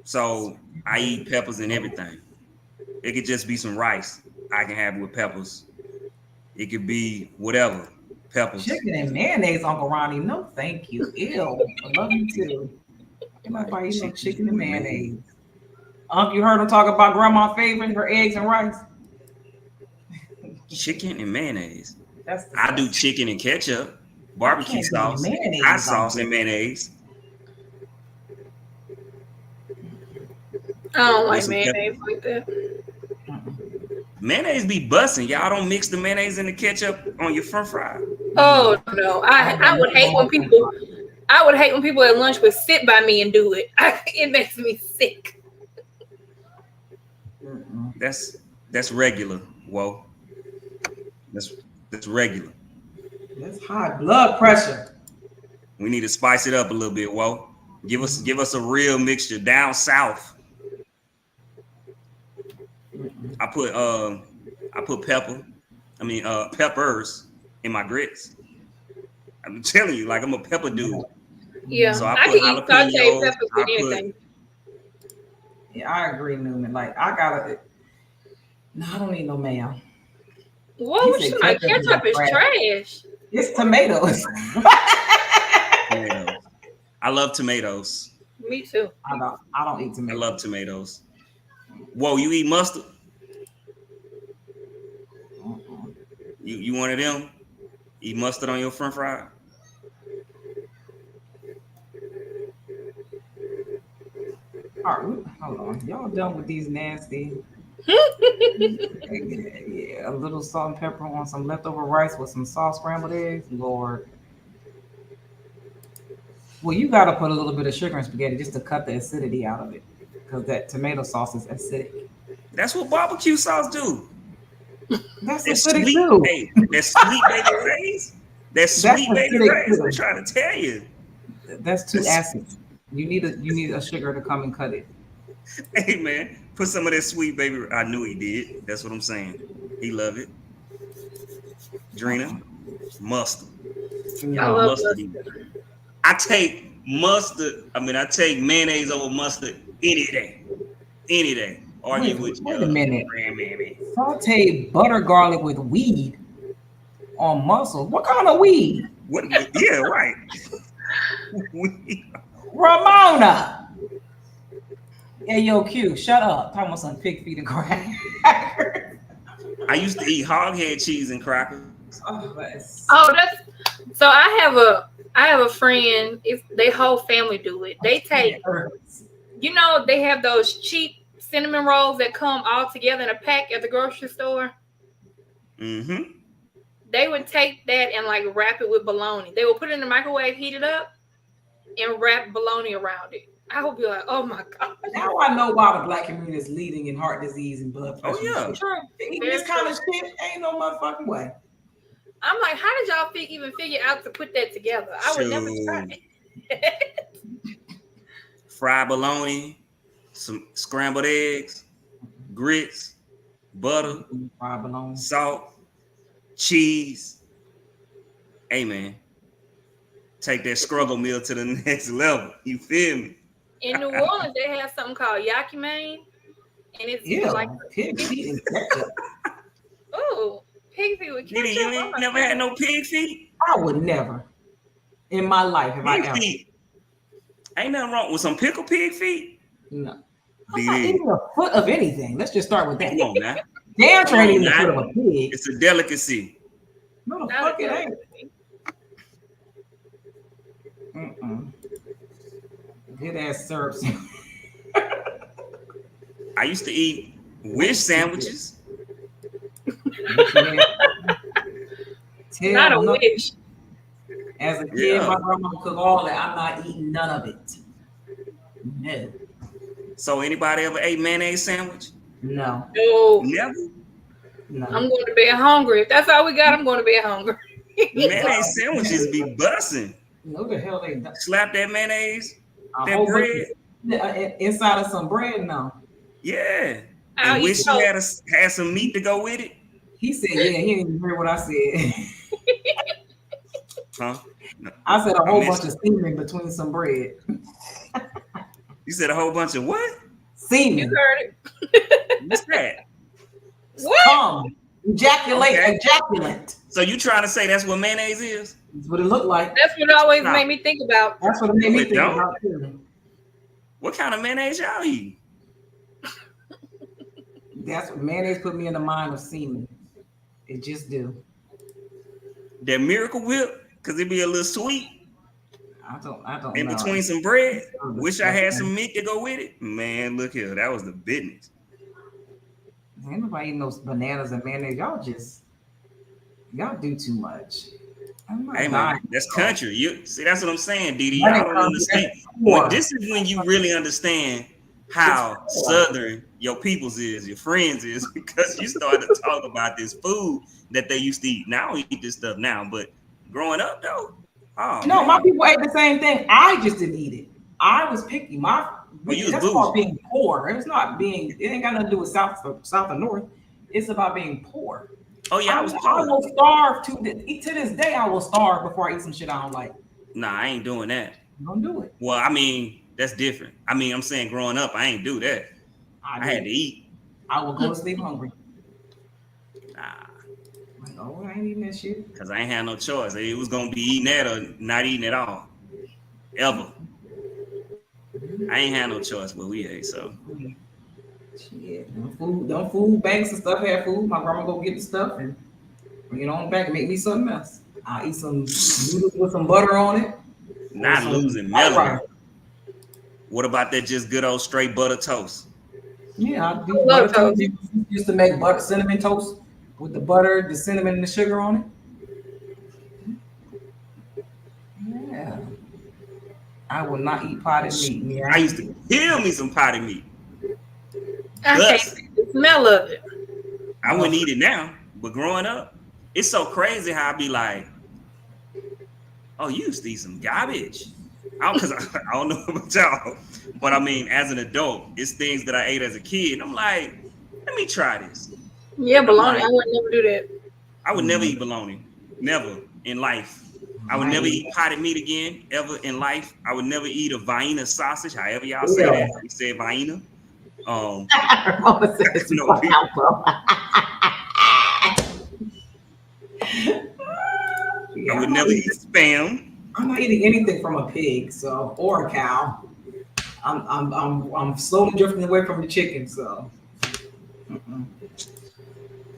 So I eat peppers in everything. It could just be some rice. I can have it with peppers. It could be whatever. Peppers. Chicken and mayonnaise, Uncle Ronnie. No, thank you. Ew. I love you too. Everybody eat some chicken and mayonnaise. You heard him talk about grandma's favorite, her eggs and rice. Chicken and mayonnaise. That's I do chicken and ketchup, barbecue can't do sauce, mayonnaise hot on sauce it. and mayonnaise. I don't like Listen, mayonnaise like that. Mayonnaise be busting. Y'all don't mix the mayonnaise and the ketchup on your front fry. Oh no, I would hate when people. I would hate when people at lunch would sit by me and do it. It makes me sick. That's regular. Whoa. That's regular. That's high blood pressure. We need to spice it up a little bit. Whoa. Give us a real mixture down south. I put peppers in my grits. I'm telling you, like I'm a pepper dude. Yeah, So I I put can eat sauteed jalapenos, peppers with I put- anything. Yeah, I agree, Newman. Like I gotta. No, I don't need no mayo. What He was said she like? ketchup is Ketchup is trash. trash. It's tomatoes. Tomatoes. I love tomatoes. Me too. I don't eat I tomatoes. love tomatoes. Whoa, you eat mustard? Mm-mm. You one of them? Eat mustard on your French fry? All right, hold on. Y'all done with these nasty? Yeah, a little salt and pepper on some leftover rice with some soft scrambled eggs. Lord. Well, you got to put a little bit of sugar in spaghetti just to cut the acidity out of it, because that tomato sauce is acidic. That's what barbecue sauce do. That's That's acidic sweet. too. Hey, that sweet baby rays. That sweet baby acidic rays. too. I'm trying to tell you. That's too That's- acid. You need a sugar to come and cut it. Hey man, put some of that sweet baby. I knew he did. That's what I'm saying. He love it. Drina, mustard. I No, love Mustard. I take mustard. I take mayonnaise over mustard any day. Any day. Argue with you. wait a minute. Grandmammy. Saute butter garlic with weed on mussels. What kind of weed? What? Yeah, right. Ramona. Hey, yo, Q, shut up. Talking about some pig feet and crackers. I used to eat hoghead cheese and crackers. Oh, that's Oh, that's so. I have a friend. If they whole family do it, they take. You know, they have those cheap cinnamon rolls that come all together in a pack at the grocery store. Mm-hmm. They would take that and like wrap it with bologna. They would put it in the microwave, heat it up, and wrap bologna around it. I would be like, oh my god. Now I know why the black community is leading in heart disease and blood pressure. Oh, yeah. True. Eating Very this kind true. of shit ain't no motherfucking way. I'm like, how did y'all even figure out to put that together? I would never try it. Fried bologna, some scrambled eggs, grits, butter, Fried bologna. salt, cheese. Hey man, take that struggle meal to the next level. You feel me? In New Orleans, they have something called yakimane, and it's Yeah, like, pig feet and ketchup. oh, pig feet with Diddy, ketchup. you Oh ain't my never God. had no pig feet? I would never in my life have I Pig ever. feet. Ain't nothing wrong with some pickled pig feet. No. I'm not Diddy, eating a foot of anything. Let's just start with that. come on now. Damn sure I ain't eating a Come foot on, of a pig. It's a delicacy. No, the Not fuck a it ain't. delicacy. Mm-mm. Good ass syrup. I used to eat wish sandwiches. Not a wish. As a kid, Yeah. my grandma would cook all that. I'm not eating none of it. No. So anybody ever ate mayonnaise sandwich? No. No, Never. No. I'm going to bed hungry. If that's all we got, I'm going to bed hungry. Mayonnaise sandwiches be busting. No, the hell they done. Slap that mayonnaise, A that whole bunch bread. of- inside of some bread. No. Yeah. I'll And eat wish you toast. had some meat to go with it. He said, "Yeah." He didn't even hear what I said. Huh? I said a whole missed bunch of semen between some bread. You said a whole bunch of what? You Semen. heard it. What's that? What? Come. Ejaculate. Okay. Ejaculate. So you trying to say that's what mayonnaise is? That's what it looked like. That's what always Stop. made me think about. That's what it made me It think don't. about too. What kind of mayonnaise y'all eat? That's what mayonnaise put me in the mind of semen. It just do. That Miracle Whip? Cause it be a little sweet I don't in know. between some bread. Oh, Wish I had disgusting. some meat to go with it. Man, look here. That was the business. Ain't nobody eating those bananas and mayonnaise. Y'all do too much. I'm not Hey man, dying. that's country. You see, that's what I'm saying, Didi. That Y'all ain't don't country, understand. that's poor. This is when you really understand how It's poor. southern your peoples is, your friends is, because you started to talk about this food that they used to eat. Now I don't eat this stuff now, but growing up though, oh No, man. my people ate the same thing. I just didn't eat it. I was picky. Well, you was That's bougie. called being poor. It's not being. It ain't got nothing to do with south and north. It's about being poor. Oh yeah, I was I poor. will starve to this day. I will starve before I eat some shit I don't like. Nah, I ain't doing that. Don't do it. Well, I mean, that's different. I mean, I'm saying growing up, I ain't do that. I had to eat. I will go to sleep hungry. Nah. Oh, I ain't eating that shit. Because I ain't had no choice. It was going to be eating that or not eating at all. Ever. I ain't had no choice what we ate, so. Shit. Them food banks and stuff had food. My grandma go get the stuff and bring it on back and make me something else. I'll eat some noodles with some butter on it. Not Some losing white melon. rice. What about that just good old straight butter toast? Yeah, I do I love butter toast. toast. Used to make butter cinnamon toast with the butter, the cinnamon, and the sugar on it. Yeah. I will not eat potted meat. Yeah. I used to kill me some potted meat. I can't stand the smell of it. I wouldn't eat it now, but growing up, it's so crazy how I be like, oh, you used to eat some garbage. Because I don't know about y'all, but I mean, as an adult, it's things that I ate as a kid. And I'm like, let me try this. Yeah, bologna. I would never do that. I would never eat bologna. Never in life. I would never eat potted meat again, ever in life. I would never eat a Vienna sausage, however y'all say that. We say Vienna. No, I would never eat Spam. I'm not eating anything from a pig, so or a cow. I'm slowly drifting away from the chicken, so.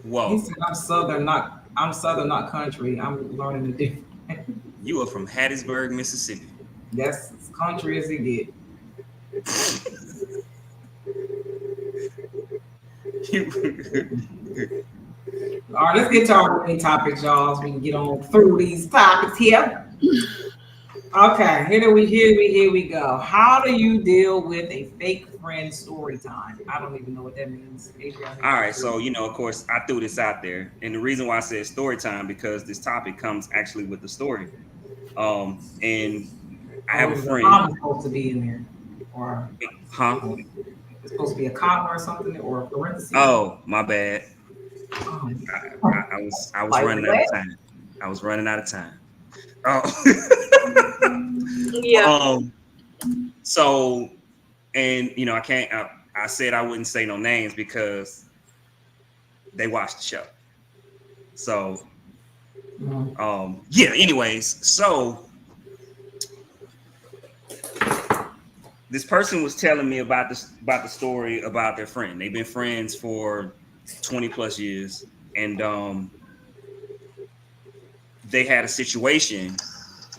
Whoa. He said I'm southern, not country. I'm learning the difference. You are from Hattiesburg, Mississippi. That's as country as it get. All right, let's get to our main topics, y'all, so we can get on through these topics here. Okay, here we go. How do you deal with a fake friend story time? I don't even know what that means. Adrian, all right, so of course, I threw this out there, and the reason why I said story time because this topic comes actually with the story. And I have a friend. I'm supposed to be in there, or huh? It's supposed to be a comma or something, or a parenthesis. Oh, my bad. Oh. I was running out of time. I was running out of time. Oh. Yeah. So, and I can't. I said I wouldn't say no names because they watched the show. So, yeah. Anyways, so this person was telling me about the story about their friend. They've been friends for 20 plus years, and they had a situation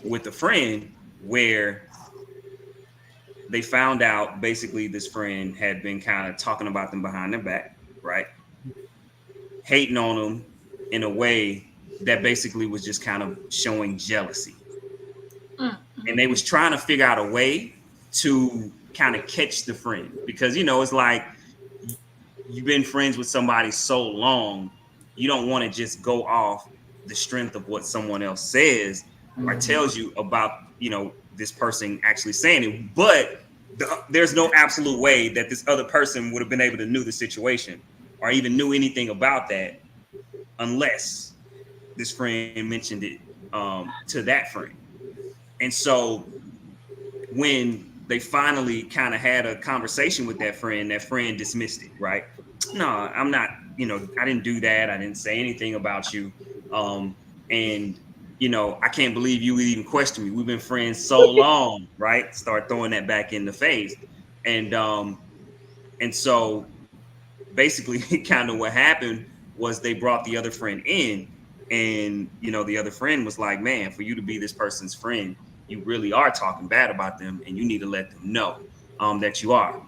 with a friend where they found out basically this friend had been kind of talking about them behind their back, right? Hating on them in a way that basically was just kind of showing jealousy. Mm-hmm. And they was trying to figure out a way to kind of catch the friend because, it's like you've been friends with somebody so long, you don't want to just go off the strength of what someone else says or tells you about, this person actually saying it. But there's no absolute way that this other person would have been able to know the situation or even knew anything about that unless this friend mentioned it to that friend. And so when they finally kind of had a conversation with that friend dismissed it, right? No, I'm not, I didn't do that. I didn't say anything about you. And I can't believe you would even question me. We've been friends so long, right? Start throwing that back in the face. And so basically kind of what happened was they brought the other friend in, and the other friend was like, man, for you to be this person's friend, you really are talking bad about them, and you need to let them know that you are.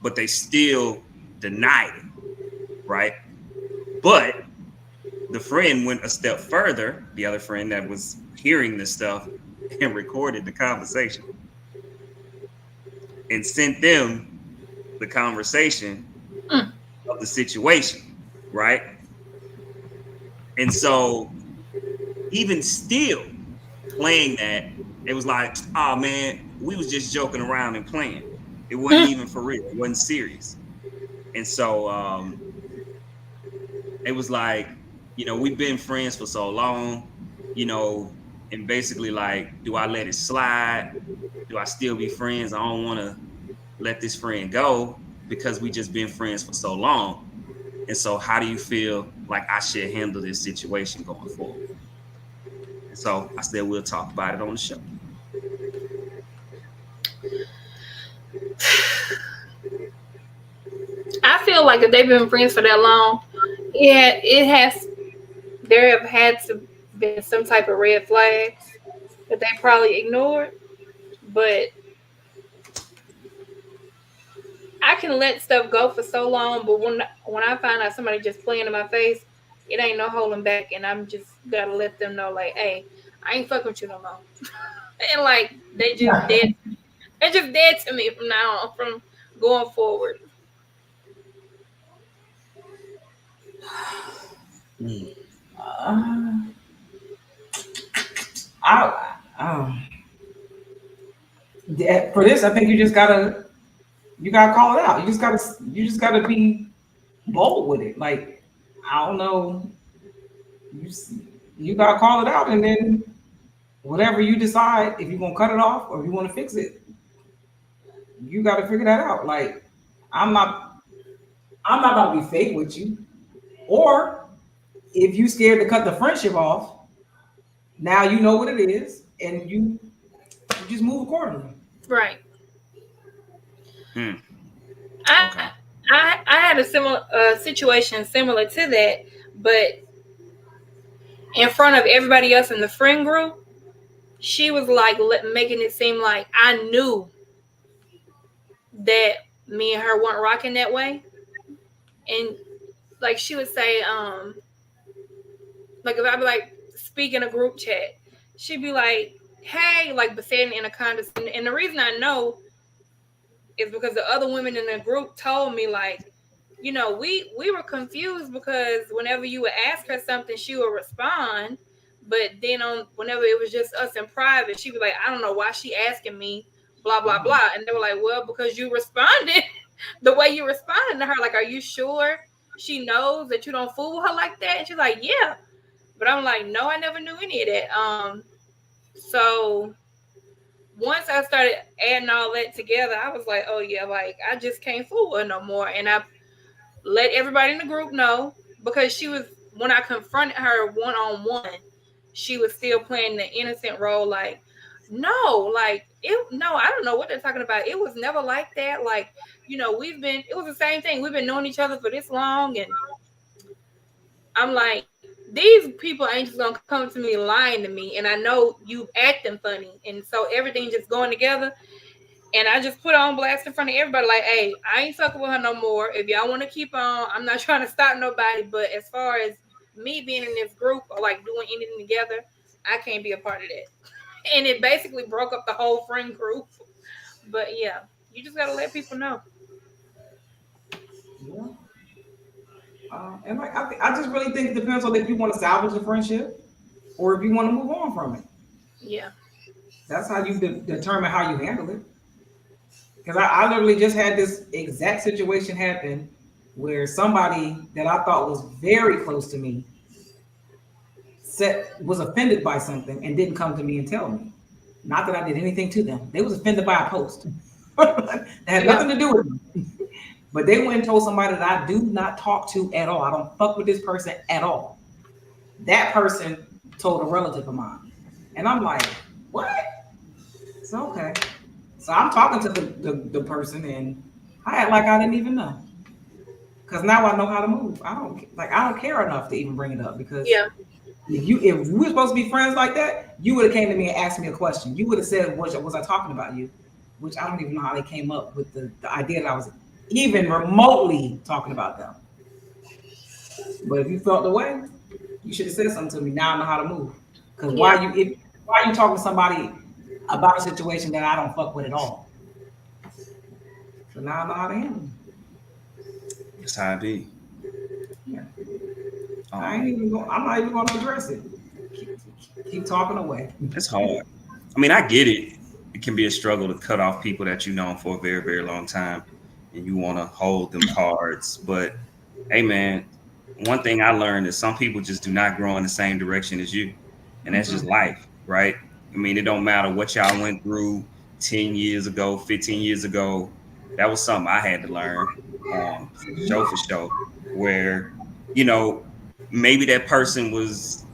But they still denied it, right? But the friend went a step further, the other friend that was hearing this stuff, and recorded the conversation and sent them the conversation of the situation, right? And so even still playing that, it was like, oh man, we was just joking around and playing. It wasn't even for real. It wasn't serious. And so it was like, we've been friends for so long, and basically like, do I let it slide? Do I still be friends? I don't want to let this friend go because we just been friends for so long. And so how do you feel like I should handle this situation going forward? And so I said, we'll talk about it on the show. I feel like if they've been friends for that long, there have had to be some type of red flags that they probably ignored. But I can let stuff go for so long, but when I find out somebody just playing in my face, it ain't no holding back, and I'm just gotta let them know, like, hey, I ain't fucking with you no more. And like they just dead. They're just dead to me from now on, from going forward. For this, I think you gotta call it out. You just gotta be bold with it. Like, I don't know, you gotta call it out, and then whatever you decide, if you're gonna cut it off or if you want to fix it, you gotta figure that out. Like, I'm not gonna be fake with you, or if you scared to cut the friendship off, now you know what it is, and you just move accordingly. Right. Okay. I had a similar situation similar to that, but in front of everybody else in the friend group, she was like making it seem like I knew that me and her weren't rocking that way. And like she would say, like if I'd be like speak in a group chat, she'd be like, hey, like, but saying in a condescending. And the reason I know is because the other women in the group told me, like, you know, we were confused because whenever you would ask her something, she would respond. But then whenever it was just us in private, she'd be like, I don't know why she asking me, blah, blah, blah. And they were like, well, because you responded the way you responded to her. Like, are you sure she knows that you don't fool her like that? And she's like, yeah. But I'm like, no, I never knew any of that. So once I started adding all that together, I was like, oh yeah, like I just can't fool her no more. And I let everybody in the group know, because when I confronted her one-on-one, she was still playing the innocent role. Like, no, I don't know what they're talking about. It was never like that. Like, you know, it was the same thing. We've been knowing each other for this long. And I'm like, these people ain't just gonna come to me lying to me, and I know you acting funny, and so everything just going together. And I just put on blast in front of everybody, like, hey, I ain't fucking with her no more. If y'all want to keep on, I'm not trying to stop nobody, but as far as me being in this group or like doing anything together, I can't be a part of that. And it basically broke up the whole friend group. But yeah, you just gotta let people know. Yeah. And like I just really think it depends on if you want to salvage a friendship or if you want to move on from it. Yeah. That's how you determine how you handle it. Because I literally just had this exact situation happen where somebody that I thought was very close to me was offended by something and didn't come to me and tell me. Not that I did anything to them. They was offended by a post. It had nothing to do with me. But they went and told somebody that I do not talk to at all. I don't fuck with this person at all. That person told a relative of mine. And I'm like, what? It's okay. So I'm talking to the person, and I act like I didn't even know. Because now I know how to move. I don't care enough to even bring it up, because if we were supposed to be friends like that, you would have came to me and asked me a question. You would have said, was I talking about you? Which I don't even know how they came up with the idea that I was even remotely talking about them. But if you felt the way, you should have said something to me. Now I know how to move. Because why are you talking to somebody about a situation that I don't fuck with at all? So now I know how to handle it. That's how it be. Yeah. I'm not even going to address it. Keep talking away. It's hard. I mean, I get it. It can be a struggle to cut off people that you've known for a very, very long time, and you want to hold them cards. But hey, man, one thing I learned is some people just do not grow in the same direction as you, and that's just life, right? I mean, it don't matter what y'all went through 10 years ago, 15 years ago. That was something I had to learn, for sure. Where, you know, maybe that person was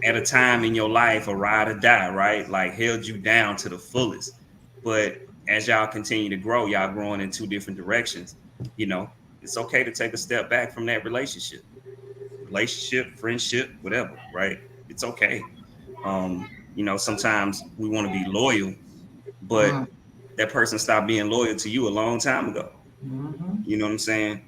at a time in your life, a ride or die, right? Like held you down to the fullest. But as y'all continue to grow, y'all growing in two different directions. You know, it's okay to take a step back from that relationship, friendship, whatever, right? It's okay. You know, sometimes we want to be loyal, but that person stopped being loyal to you a long time ago. Mhm. You know what I'm saying?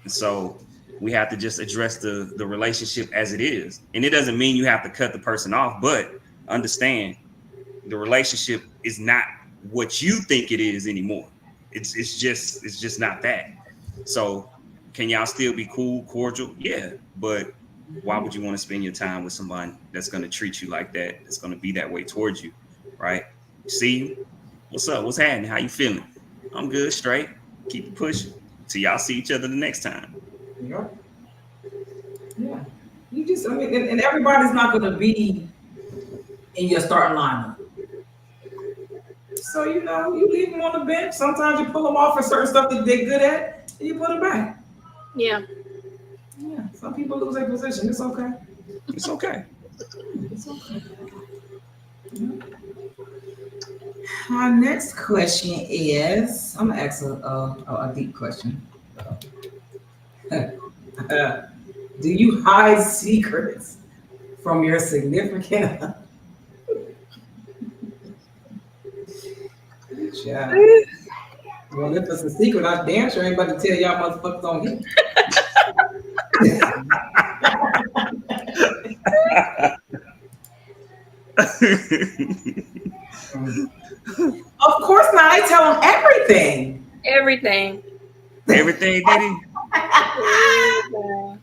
And so we have to just address the relationship as it is. And it doesn't mean you have to cut the person off, but understand the relationship is not what you think it is anymore. It's just not that. So can y'all still be cool, cordial? Yeah, but why would you want to spend your time with somebody that's going to treat you like that? That's going to be that way towards you, right? See you. What's up? What's happening? How you feeling? I'm good, straight. Keep it pushing. Till y'all see each other the next time. Yeah. Yeah. You just, I mean, and everybody's not going to be in your starting lineup. So, you know, you leave them on the bench. Sometimes you pull them off for certain stuff that they're good at, and you put them back. Yeah. Yeah. Some people lose their position. It's okay. It's okay. It's okay. Yeah. Our next question is, I'm going to ask a deep question. Do you hide secrets from your significant other? Yeah. Well, if it's a secret, I damn sure ain't about to tell y'all motherfuckers on here. Of course not. I tell them everything. Everything. Everything, Diddy? Everything.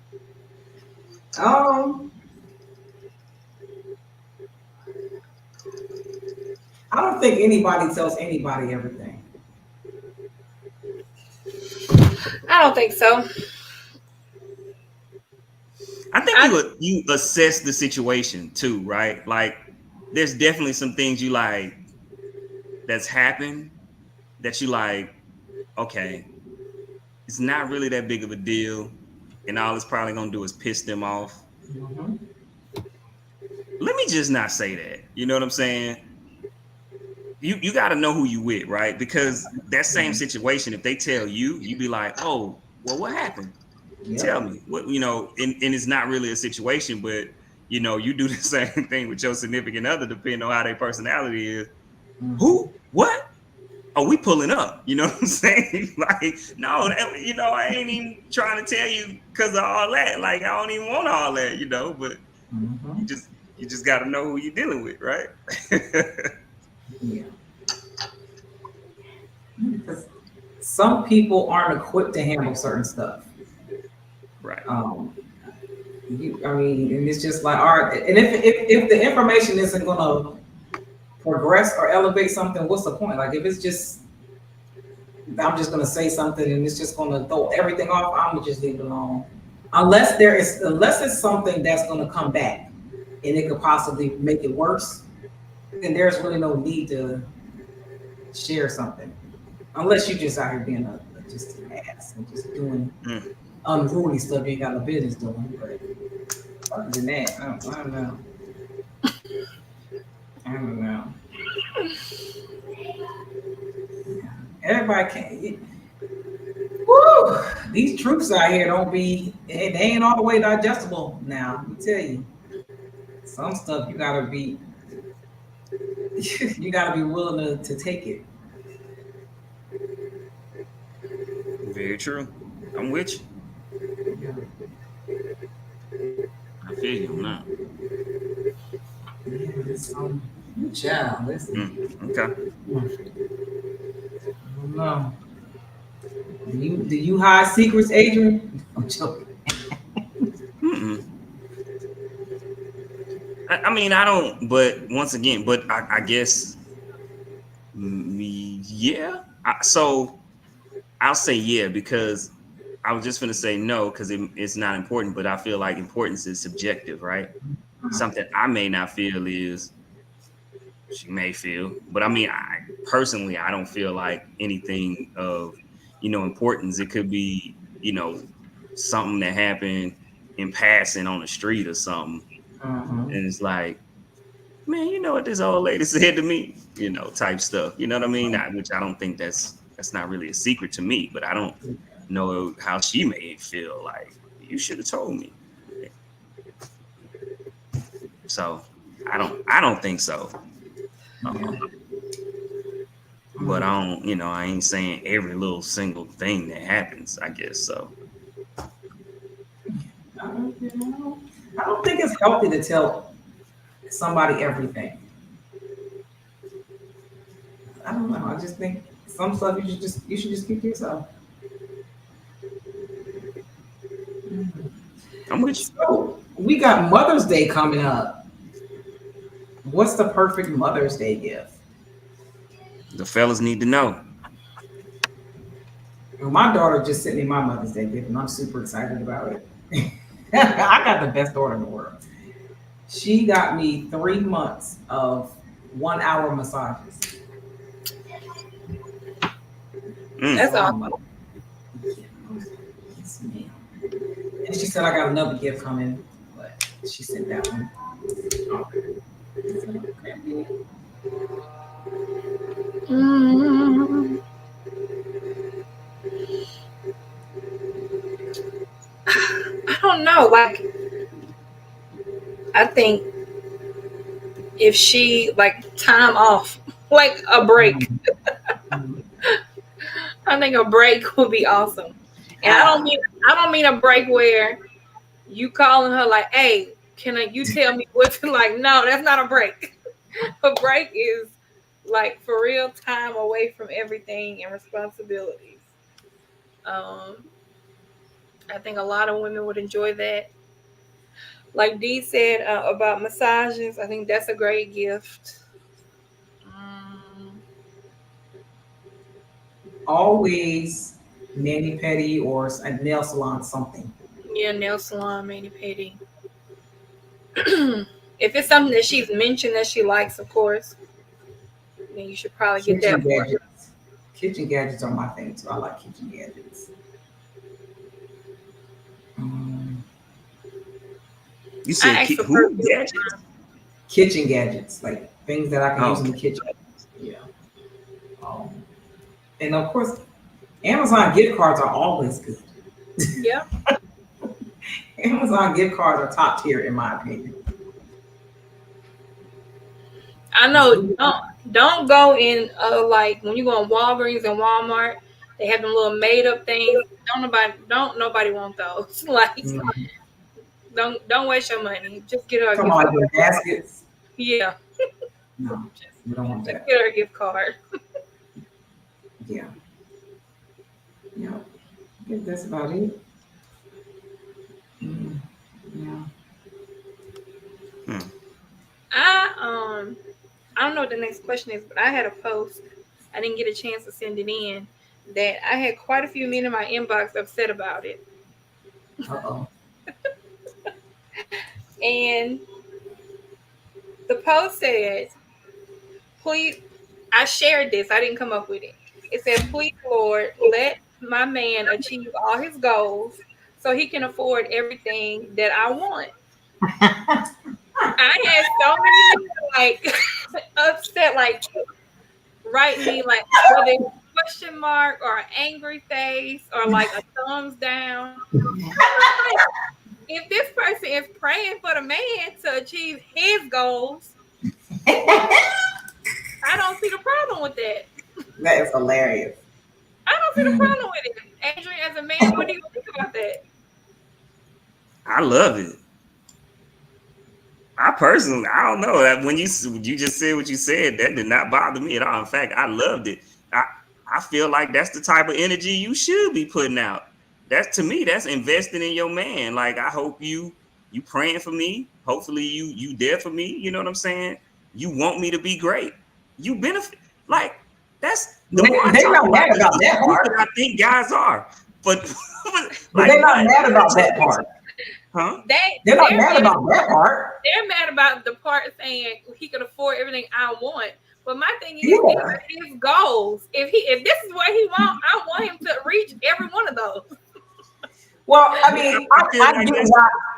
I don't think anybody tells anybody everything. I don't think so. I think you assess the situation too, right? Like, there's definitely some things you like that's happened that you like, okay, it's not really that big of a deal, and all it's probably gonna do is piss them off. Mm-hmm. Let me just not say that. You know what I'm saying? You got to know who you with, right? Because that same situation, if they tell you, you be like, oh, well, what happened? Yep. Tell me. What, you know, and it's not really a situation, but you know, you do the same thing with your significant other, depending on how their personality is. Mm-hmm. Who? What? Oh, we pulling up. You know what I'm saying? Like, no, that, you know, I ain't even trying to tell you because of all that. Like, I don't even want all that, you know, but Mm-hmm. you just got to know who you're dealing with, right? Yeah. Because some people aren't equipped to handle certain stuff. Right. I mean, and it's just like, all right. And if the information isn't going to progress or elevate something, what's the point? Like, if it's just, I'm just going to say something and it's just going to throw everything off, I'm going to just leave it alone. Unless it's something that's going to come back and it could possibly make it worse, then there's really no need to share something. Unless you just out here being just an ass and just doing unruly stuff you ain't got no business doing. But other than that, I don't know. I don't know. Everybody can't. Woo! These truths out here they ain't all the way digestible now. Let me tell you. Some stuff you gotta be willing to take it. Very true. I'm with you. I feel you on that. Yeah, child, listen. Okay. I don't know. Do you hide secrets, Adrian? I'm joking. I mean, I don't. But once again, I guess, yeah. So I'll say yeah because I was just gonna say no because it's not important. But I feel like importance is subjective, right? Something I may not feel is she may feel. But I mean, I personally, I don't feel like anything of, importance. It could be, something that happened in passing on the street or something. Mhm. And it's like, man, you know what this old lady said to me, type stuff. You know what I mean? Which I don't think that's not really a secret to me, but I don't know how she may feel. Like, you should have told me. So I don't think so. But I don't, I ain't saying every little single thing that happens, I guess so. I don't think it's healthy to tell somebody everything. I don't know. I just think some stuff you should just keep to yourself. I'm with you. So we got Mother's Day coming up. What's the perfect Mother's Day gift? The fellas need to know. Well, my daughter just sent me my Mother's Day gift, and I'm super excited about it. I got the best daughter in the world. She got me 3 months of 1 hour massages. That's awesome. Yes, ma'am. And she said I got another gift coming, but she sent that one. Okay. I don't know. Like, I think if she time off, like a break, I think a break would be awesome. And I don't mean a break where you calling her like, hey, you tell me what to like? No, that's not a break. A break is like for real time away from everything and responsibilities. I think a lot of women would enjoy that. Like Dee said about massages, I think that's a great gift. Always mani pedi or a nail salon, something. Yeah, nail salon, mani pedi. If it's something that she's mentioned that she likes, of course, then you should probably get that for her. Kitchen gadgets are my thing too. I like kitchen gadgets. You said who gadgets? Kitchen gadgets, like things that I can use in the kitchen. Yeah. And of course, Amazon gift cards are always good. Yeah. Amazon gift cards are top tier in my opinion. I know. Don't go in like when you go in Walgreens and Walmart, they have them little made up things. Don't nobody want those. Like, don't waste your money. Just get her a gift Like card. baskets. Yeah. No, we don't want that. Just get her a gift card. Yeah. Yeah. I guess that's about it. Yeah. I don't know what the next question is, but I had a post. I didn't get a chance to send it in. That I had quite a few men in my inbox upset about it. Uh-oh. And the post said, please, I shared this. I didn't come up with it. It said, please, Lord, let my man achieve all his goals so he can afford everything that I want. I had so many people upset, write me whether it's a question mark or an angry face or a thumbs down. If this person is praying for the man to achieve his goals, I don't see the problem with that. That is hilarious. I don't see the problem with it. Adrian, as a man, what do you think about that? I love it. I personally, I don't know that when you just said what you said, that did not bother me at all. In fact, I loved it. I feel like that's the type of energy you should be putting out. That's, to me, that's investing in your man. Like, I hope you praying for me. Hopefully you there for me. You know what I'm saying? You want me to be great. You benefit. Like, that's the more they're not mad about that part. I think guys are, but they're not mad about that part. Huh? They're not mad about that part. They're mad about the part saying he can afford everything I want. But my thing is, Yeah. these are his goals. If this is what he wants, I want him to reach every one of those. Well, I mean, I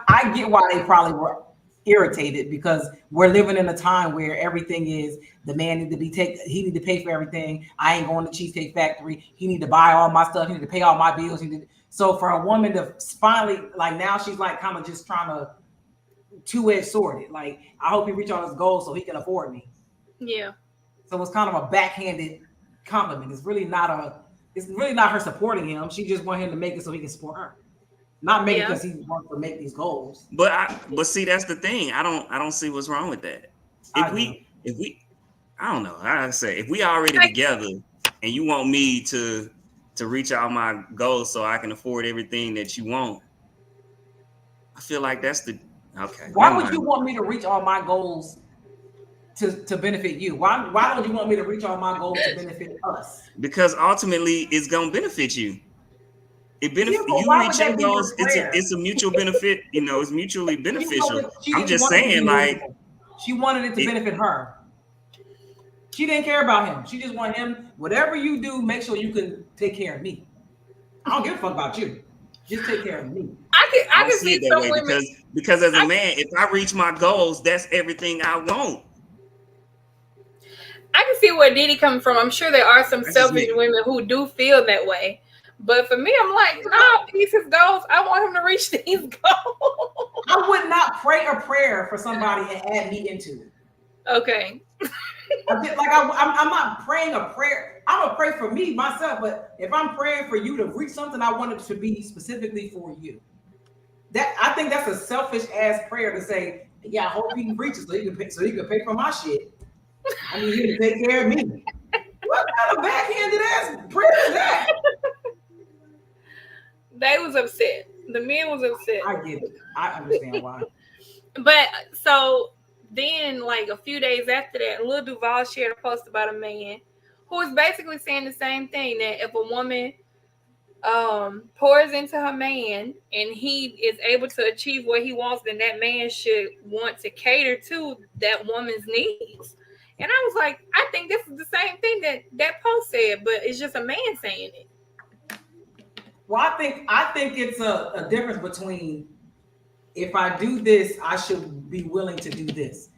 I get why they probably were irritated, because we're living in a time where everything is the man need to be he need to pay for everything. I ain't going to Cheesecake Factory. He need to buy all my stuff. He need to pay all my bills. So for a woman to finally, like, now she's like kind of just trying to two-edged sword it. Like, I hope he reach on his goals so he can afford me. Yeah. So it's kind of a backhanded compliment. It's really not her supporting him. She just want him to make it so he can support her. Not make it because he wants to make these goals. But see, that's the thing. I don't see what's wrong with that. If we I don't know. I say, if we already together and you want me to reach out my goals so I can afford everything that you want, I feel like that's the okay. Why would you want me to reach all my goals to benefit you? Why don't you want me to reach all my goals to benefit us? Because ultimately it's gonna benefit you. It benefits you reach your goals. It's a mutual benefit. You know, it's mutually beneficial. I'm just saying, like, she wanted it to benefit her. She didn't care about him. She just wanted him. Whatever you do, make sure you can take care of me. I don't give a fuck about you. Just take care of me. I can see it that way because as a man, if I reach my goals, that's everything I want. I can see where Diddy coming from. I'm sure there are some selfish women who do feel that way. But for me, I'm like, no, these his goals. I want him to reach these goals. I would not pray a prayer for somebody and add me into it. Okay. I'm not praying a prayer. I'm gonna pray for me myself, but if I'm praying for you to reach something, I want it to be specifically for you. That I think that's a selfish ass prayer to say, yeah, I hope he can reach it so he can pay for my shit. I need you to take care of me. What kind of backhanded ass prayer is that? They was upset. The men was upset. I get it. I understand why. But so then, like a few days after that, Lil Duval shared a post about a man who was basically saying the same thing, that if a woman pours into her man and he is able to achieve what he wants, then that man should want to cater to that woman's needs. And I was like, I think this is the same thing that post said, but it's just a man saying it. Well, I think it's a difference between, if I do this, I should be willing to do this.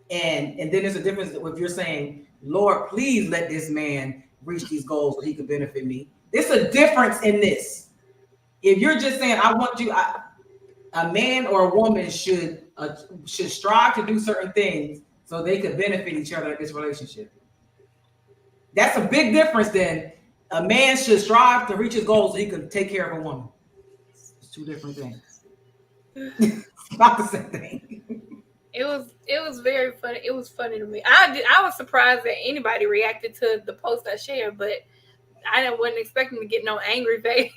And then there's a difference if you're saying, Lord, please let this man reach these goals so he can benefit me. There's a difference in this. If you're just saying, I want you, a man or a woman should strive to do certain things so they could benefit each other in this relationship. That's a big difference than a man should strive to reach his goals so he can take care of a woman. It's two different things. It's not the same thing. It was very funny. It was funny to me. I was surprised that anybody reacted to the post I shared, but I wasn't expecting to get no angry face.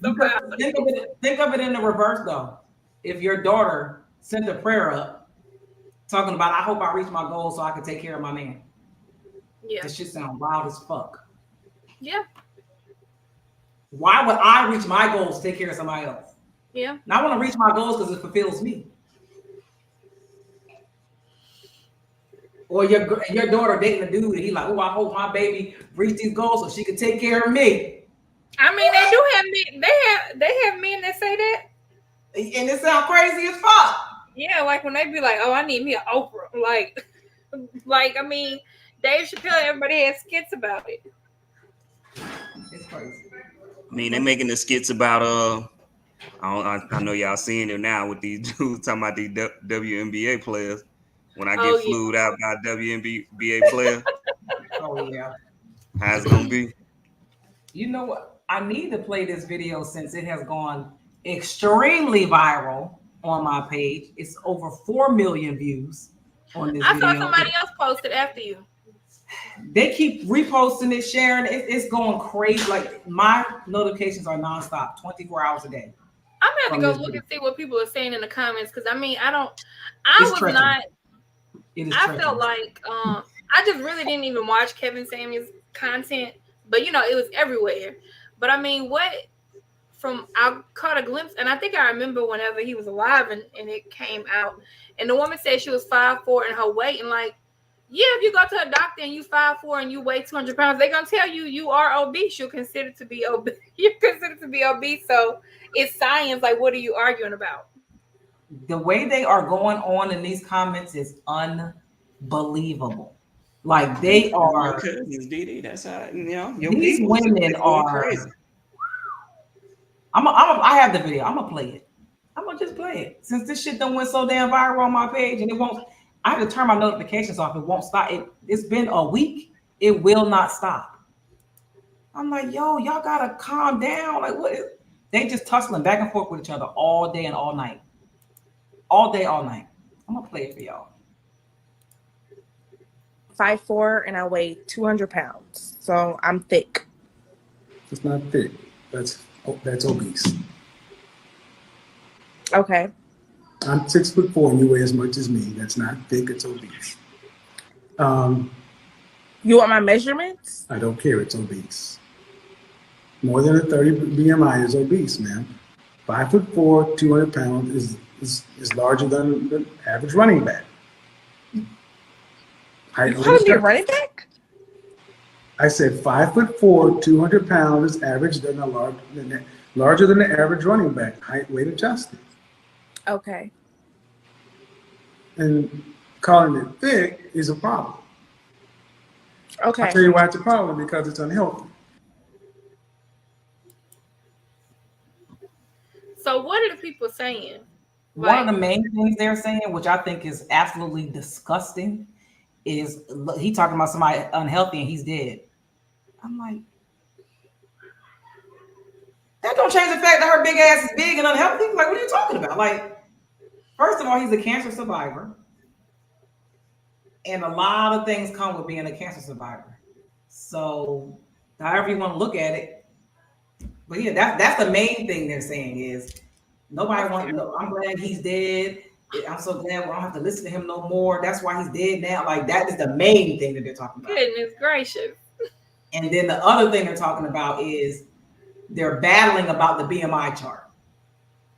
Think of it in the reverse though. If your daughter sent a prayer up talking about, I hope I reach my goals so I can take care of my man. Yeah. That shit sound wild as fuck. Yeah. Why would I reach my goals to take care of somebody else? Yeah. And I want to reach my goals because it fulfills me. Or your daughter dating a dude and he's like, oh, I hope my baby reach these goals so she can take care of me. I mean, they do have men. They have men that say that, and it sounds crazy as fuck. Yeah, like when they be like, "Oh, I need me an Oprah." Like I mean, Dave Chappelle. Everybody has skits about it. It's crazy. I mean, they're making the skits about I know y'all seeing it now with these dudes talking about these WNBA players. When I get flued out by WNBA player, oh yeah, how's it gonna be? You know what? I need to play this video since it has gone extremely viral on my page. It's over 4 million views on this video. I saw somebody else posted after you. They keep reposting it, sharing it. It's going crazy. Like my notifications are nonstop, 24 hours a day. I'm gonna have to go look and see what people are saying in the comments because I mean I felt like I just really didn't even watch Kevin Samuels content, but you know it was everywhere. But I mean, what I caught a glimpse, and I think I remember whenever he was alive and it came out, and the woman said she was 5'4" and her weight, and like, yeah, if you go to a doctor and you 5'4" and you weigh 200 pounds, they're gonna tell you you are obese. You're considered to be obese. You're considered to be obese. So it's science. Like, what are you arguing about? The way they are going on in these comments is unbelievable. Like they are. Cousins, DD. That's how your These people, women they going are. crazy. I have the video. I'm gonna play it. I'm gonna just play it. Since this shit done went so damn viral on my page, and it won't. I have to turn my notifications off. It won't stop. It's been a week. It will not stop. I'm like, yo, y'all gotta calm down. Like, what? They just tussling back and forth with each other all day and all night. All day, all night. I'm gonna play it for y'all. 5'4" and I weigh 200 pounds, so I'm thick. It's not thick. That's obese. Okay. I'm 6'4" and you weigh as much as me. That's not thick. It's obese. You want my measurements? I don't care. It's obese. More than a 30 BMI is obese, man. 5'4", 200 pounds is larger than the average running back. You want to be a running back? I said 5'4", 200 pounds is average larger than the average running back, height, weight adjusted. Okay. And calling it thick is a problem. Okay. I'll tell you why it's a problem, because it's unhealthy. So what are the people saying? One of the main things they're saying, which I think is absolutely disgusting, is he talking about somebody unhealthy and he's dead. I'm like, that don't change the fact that her big ass is big and unhealthy. Like, what are you talking about? Like, first of all, he's a cancer survivor. And a lot of things come with being a cancer survivor. So, however you want to look at it. But yeah, that's the main thing they're saying is nobody wants to know. I'm glad he's dead. I'm so glad we don't have to listen to him no more. That's why he's dead now. Like, that is the main thing that they're talking about. Goodness gracious. And then the other thing they're talking about is they're battling about the BMI chart,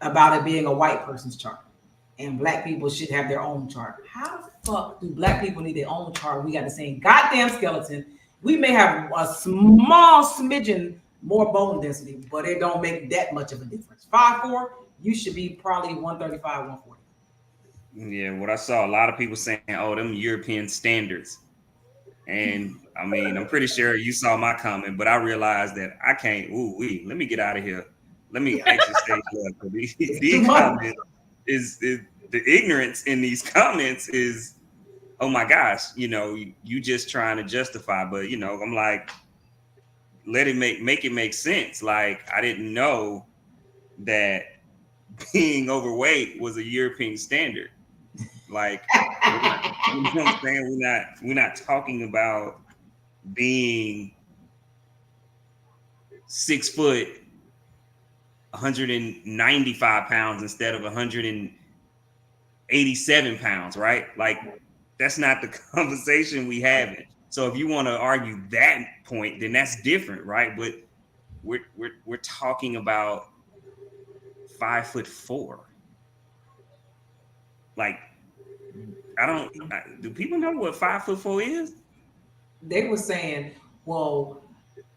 about it being a white person's chart. And black people should have their own chart. How the fuck do black people need their own chart? We got the same goddamn skeleton. We may have a small smidgen more bone density, but it don't make that much of a difference. 5'4", you should be probably 135, 140. Yeah, what I saw, a lot of people saying, oh, them European standards. And I mean, I'm pretty sure you saw my comment, but I realized that I can't, let me get out of here. Let me exit stage left. These comments is the ignorance in these comments is, oh my gosh, you just trying to justify, but I'm like, let it make it make sense. Like, I didn't know that being overweight was a European standard. Like, you know what I'm saying? We're not talking about being 6 foot, 195 pounds instead of 187 pounds, right? Like, that's not the conversation we having. So if you want to argue that point, then that's different, right? But we're talking about 5'4". Like, do people know what 5'4" is? They were saying, well,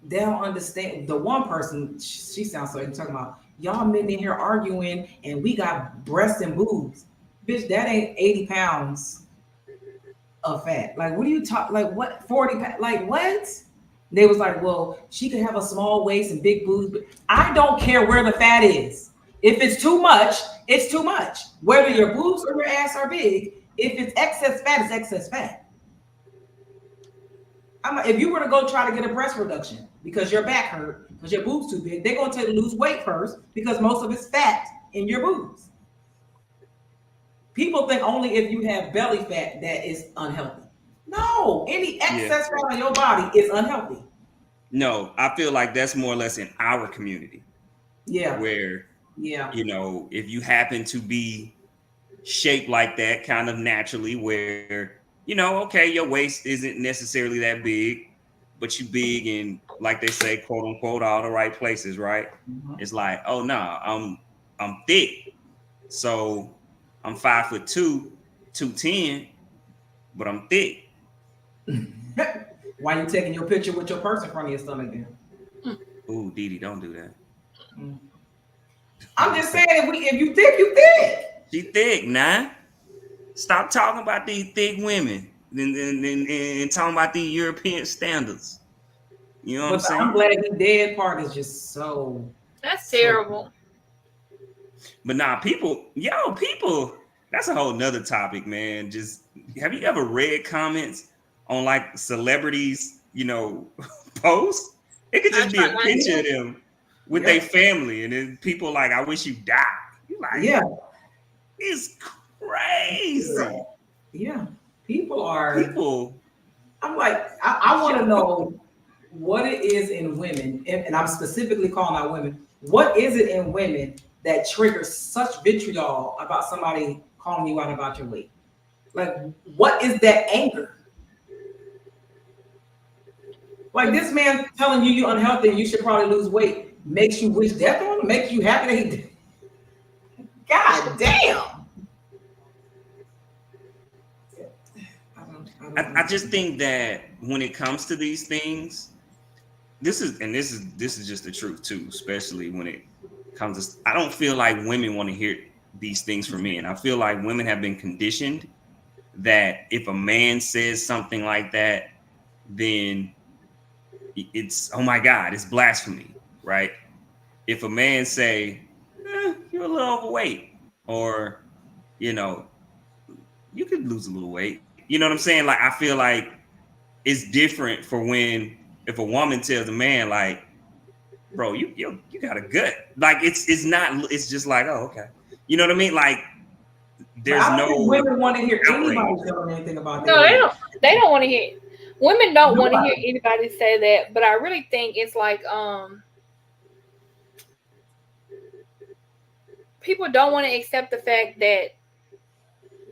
they don't understand. The one person, she sounds like talking about, y'all men in here arguing and we got breasts and boobs. Bitch, that ain't 80 pounds of fat. Like, what are you talking? Like, what? 40 pounds? Like, what? They was like, well, she could have a small waist and big boobs, but I don't care where the fat is. If it's too much, it's too much. Whether your boobs or your ass are big, if it's excess fat, it's excess fat. If you were to go try to get a breast reduction because your back hurt, because your boobs too big, they're going to tell you to lose weight first because most of it's fat in your boobs. People think only if you have belly fat that is unhealthy. No, any excess fat on your body is unhealthy. No, I feel like that's more or less in our community. Yeah. Where, if you happen to be shaped like that kind of naturally where, okay, your waist isn't necessarily that big, but you big in like they say, quote unquote, all the right places, right? Mhm. It's like, oh no, I'm thick, so I'm 5'2", 210, but I'm thick. Why you taking your picture with your purse in front of your stomach then? Ooh, Didi, don't do that. I'm just saying, if you thick, you thick. She thick, nah. Stop talking about these thick women and talking about these European standards. You know what I'm But the saying? I'm glad he dead part is just so. That's terrible. But nah, people, that's a whole nother topic, man. Just have you ever read comments on like celebrities, posts? It could just be a picture of them with their family, and then people like, I wish you died. You like, Yeah, it's crazy. yeah. People are. People, I'm like, I want to know what it is in women, and I'm specifically calling out women. What is it in women that triggers such vitriol about somebody calling you out about your weight? Like, what is that anger? Like this man telling you you're unhealthy and you should probably lose weight makes you wish death on him, makes you happy that he did. God damn. I just think that when it comes to these things, this is just the truth too, especially when it comes to, I don't feel like women want to hear these things from men. I feel like women have been conditioned that if a man says something like that, then it's, oh my God, it's blasphemy, right? If a man say, you're a little overweight, or, you could lose a little weight. You know what I'm saying? Like, I feel like it's different for if a woman tells a man like, bro, you got a gut. Like it's just like, oh, okay. You know what I mean? Like there's I don't think women want to hear outrage. anybody telling anything about that. No, they don't want to hear. Women don't want to hear anybody say that, but I really think it's like people don't want to accept the fact that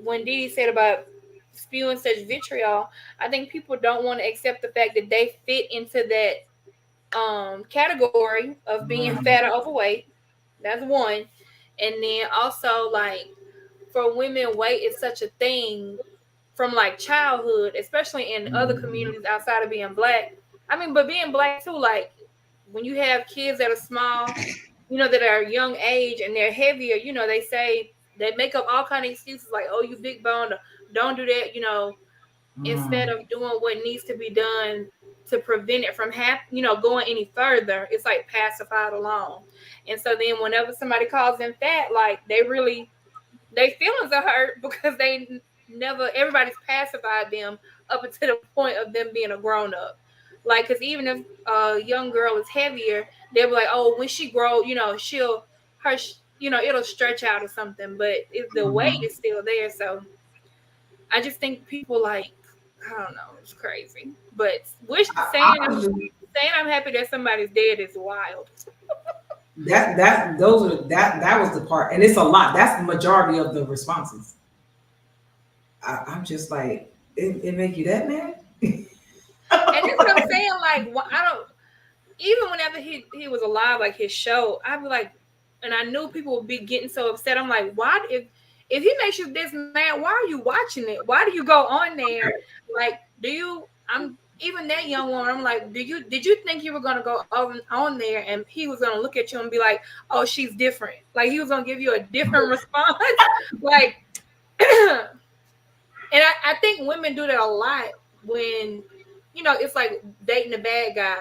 when Didi said about spewing such vitriol, I think people don't want to accept the fact that they fit into that category of being fat or overweight. That's one. And then also, like, for women, weight is such a thing from like childhood, especially in other communities outside of being black. I mean, but being black too, like when you have kids that are small, that are young age and they're heavier, they say, they make up all kind of excuses like, oh, you big boned, don't do that, instead of doing what needs to be done to prevent it from going any further. It's like pacified along. And so then whenever somebody calls them fat, like they feelings are hurt because everybody's pacified them up until the point of them being a grown up. Like, because even if a young girl is heavier, they'll be like, oh, when she grow, it'll stretch out or something. But if the weight is still there, so I just think people like, I don't know, it's crazy. But saying I'm happy that somebody's dead is wild. That was the part, and it's a lot. That's the majority of the responses. I'm just like, it make you that mad? And that's what I'm saying. Like, I don't. Even whenever he was alive, like his show, I'd be like, and I knew people would be getting so upset. I'm like, why? If he makes you this mad, why are you watching it? Why do you go on there? Like, I'm even that young woman. I'm like, did you think you were gonna go on there and he was gonna look at you and be like, oh, she's different? Like he was gonna give you a different response? Like, and I think women do that a lot when, it's like dating a bad guy.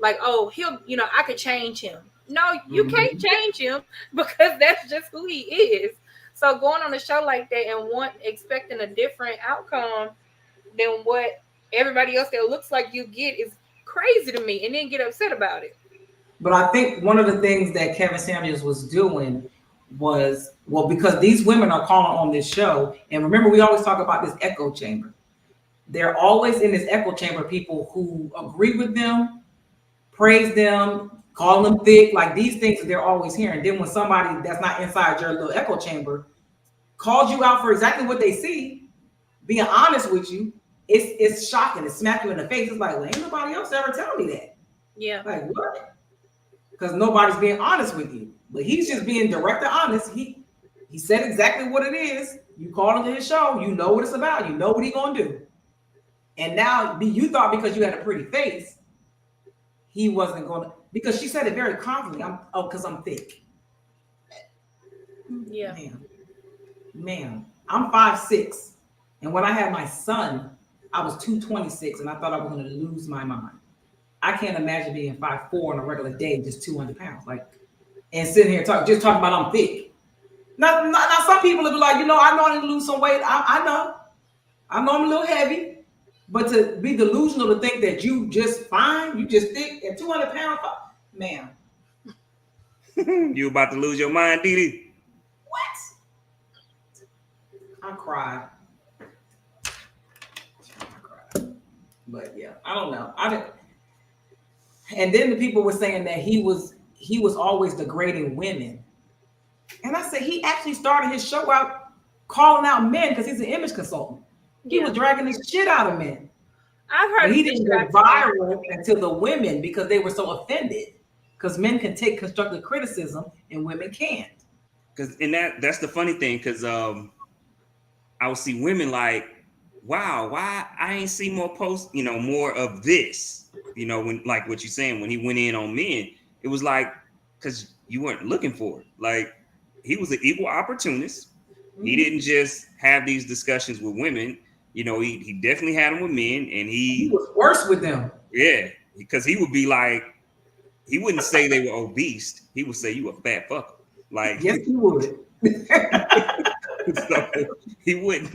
Like, oh, he'll, I could change him. No, you can't change him because that's just who he is. So going on a show like that and expecting a different outcome than what everybody else that looks like you get is crazy to me, and then get upset about it. But I think one of the things that Kevin Samuels was doing was, because these women are calling on this show, and remember, we always talk about this echo chamber. They're always in this echo chamber, people who agree with them, praise them, call them thick, like these things that they're always hearing. Then when somebody that's not inside your little echo chamber calls you out for exactly what they see, being honest with you, it's shocking. It smacks you in the face. It's like, well, ain't nobody else ever tell me that. Yeah. Like what? Because nobody's being honest with you. But he's just being direct and honest. He said exactly what it is. You called into his show. You know what it's about. You know what he's gonna do. And now you thought because you had a pretty face, he wasn't gonna. Because she said it very confidently. Because I'm thick. Yeah. Man, I'm 5'6", and when I had my son, I was 226, and I thought I was going to lose my mind. I can't imagine being 5'4" on a regular day, just 200 pounds, like, and sitting here talking about I'm thick. Now, some people will be like, I know I need to lose some weight. I know I'm a little heavy, but to be delusional to think that you just fine, you just thick at 200 pounds, man. You about to lose your mind, Didi? What? I cried. But yeah, I don't know. I didn't. And then the people were saying that he was always degrading women. And I said he actually started his show out calling out men because he's an image consultant. He was dragging the shit out of men. I've heard. But he didn't go viral until the women because they were so offended. Because men can take constructive criticism and women can't. Because that's the funny thing. Because I would see women like, wow, why I ain't see more posts, more of this, when like what you're saying, when he went in on men, it was like, because you weren't looking for it. Like, he was an equal opportunist. He didn't just have these discussions with women. He definitely had them with men, and he was worse with them. Yeah, because he would be like, he wouldn't say they were obese. He would say you a fat fucker. Like, yes, he would. So he wouldn't,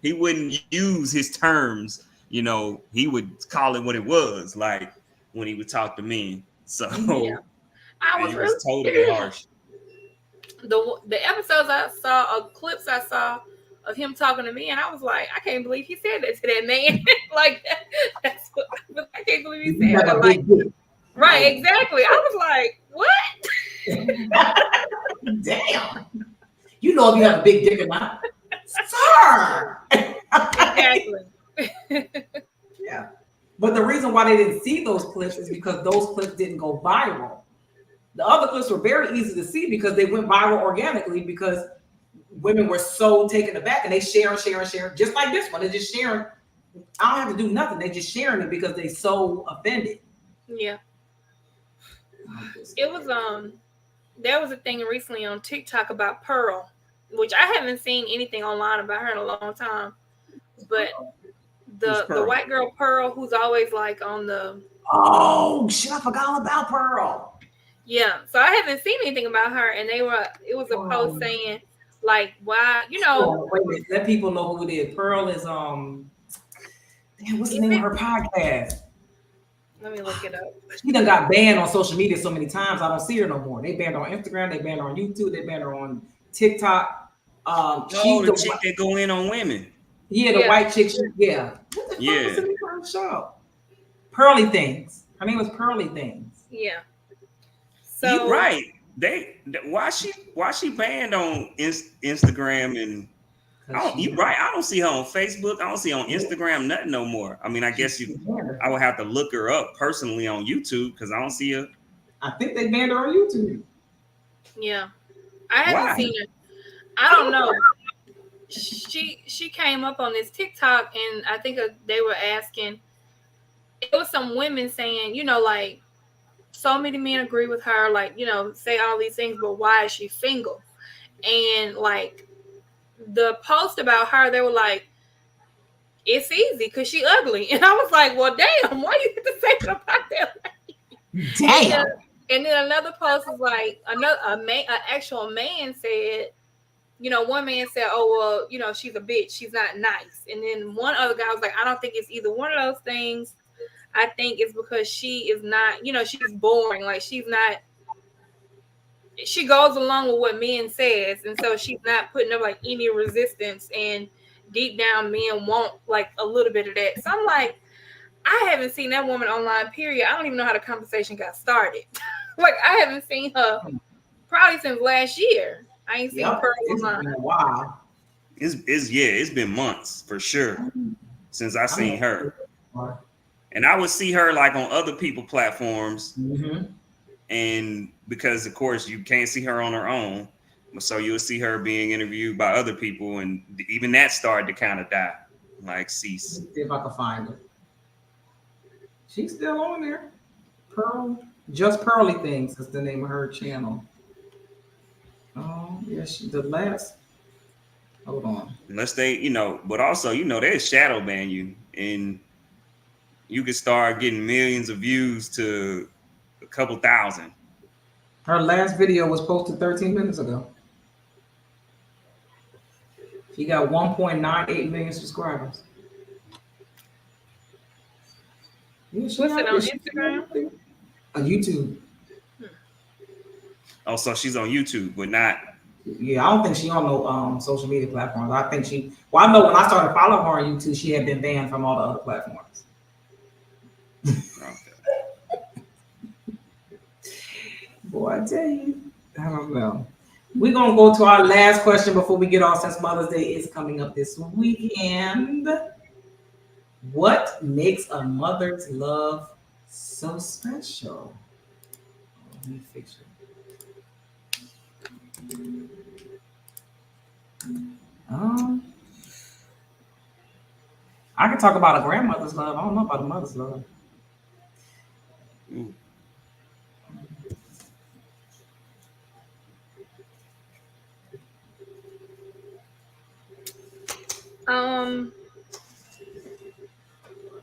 he wouldn't use his terms. He would call it what it was, like when he would talk to men. So yeah. I was really totally harsh. The episodes I saw, clips I saw of him talking to me, and I was like, I can't believe he said that to that man. Like, that's what I can't believe he said that. Like, right, exactly. I was like, what? Damn. You know if you have a big dick or not. Sir. Exactly. Yeah. But the reason why they didn't see those clips is because those clips didn't go viral. The other clips were very easy to see because they went viral organically because women were so taken aback and they share, just like this one. They're just sharing. I don't have to do nothing. They're just sharing it because they're so offended. Yeah. It was there was a thing recently on TikTok about Pearl, which I haven't seen anything online about her in a long time. But the white girl Pearl, who's always like on the shit, I forgot all about Pearl. Yeah, so I haven't seen anything about her, and it was a post saying like, why, wait a minute, let people know who it is. Pearl is what's the name of her podcast? Let me look it up. She done got banned on social media so many times. I don't see her no more. They banned her on Instagram. They banned her on YouTube. They banned her on TikTok. She's the chick that go in on women. Yeah, the white chick. Yeah. What the fuck is the name of her show? Pearly Things. Her name was Pearly Things. Yeah. So you're right. Why she banned on Instagram and you're right. I don't see her on Facebook. I don't see her on Instagram, nothing no more. I mean, I guess I would have to look her up personally on YouTube because I don't see her. I think they banned her on YouTube. Yeah. I haven't seen her. I don't know. She came up on this TikTok and I think they were asking, it was some women saying, like, so many men agree with her, like, say all these things, but why is she single? And like the post about her, they were like, it's easy because she ugly. And I was like, well, damn, why you get to say about that? Damn. And then another post was like, an actual man said, one man said, oh, well, she's a bitch. She's not nice. And then one other guy was like, I don't think it's either one of those things. I think it's because she is not, she's boring. Like, she's not, she goes along with what men says. And so she's not putting up like any resistance. And deep down, men want like a little bit of that. So I'm like, I haven't seen that woman online, period. I don't even know how the conversation got started. Like, I haven't seen her probably since last year. I ain't seen her online. Wow. It's been months for sure since I seen her. And I would see her like on other people platforms, Mhm. and because of course you can't see her on her own, so you'll see her being interviewed by other people, and even that started to kind of die, like cease. See if I can find her. She's still on there. Pearl, just Pearly Things is the name of her channel. Oh, yes, the last. Hold on. Unless they, but also, they shadow ban you, and you could start getting millions of views to a couple thousand. Her last video was posted 13 minutes ago. She got 1.98 million subscribers. Yeah, What's it on Instagram? On YouTube. Oh, so she's on YouTube, but not. Yeah, I don't think she on no social media platforms. I think she. Well, I know when I started following her on YouTube, she had been banned from all the other platforms. Okay. Boy, I tell you, I don't know. We're gonna go to our last question before we get off, since Mother's Day is coming up this weekend. What makes a mother's love so special? Let me fix it. I can talk about a grandmother's love. I don't know about a mother's love. Ooh.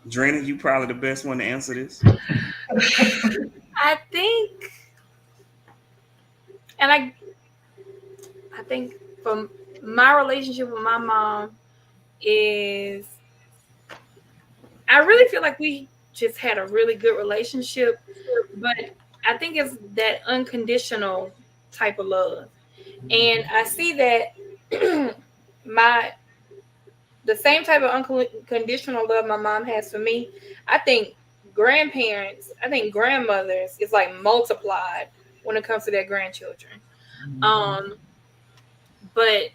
Drina, you probably the best one to answer this. I think, and I think from my relationship with my mom is, I really feel like we just had a really good relationship, but I think it's that unconditional type of love. And I see that the same type of unconditional love my mom has for me, I think grandmothers is like multiplied when it comes to their grandchildren. But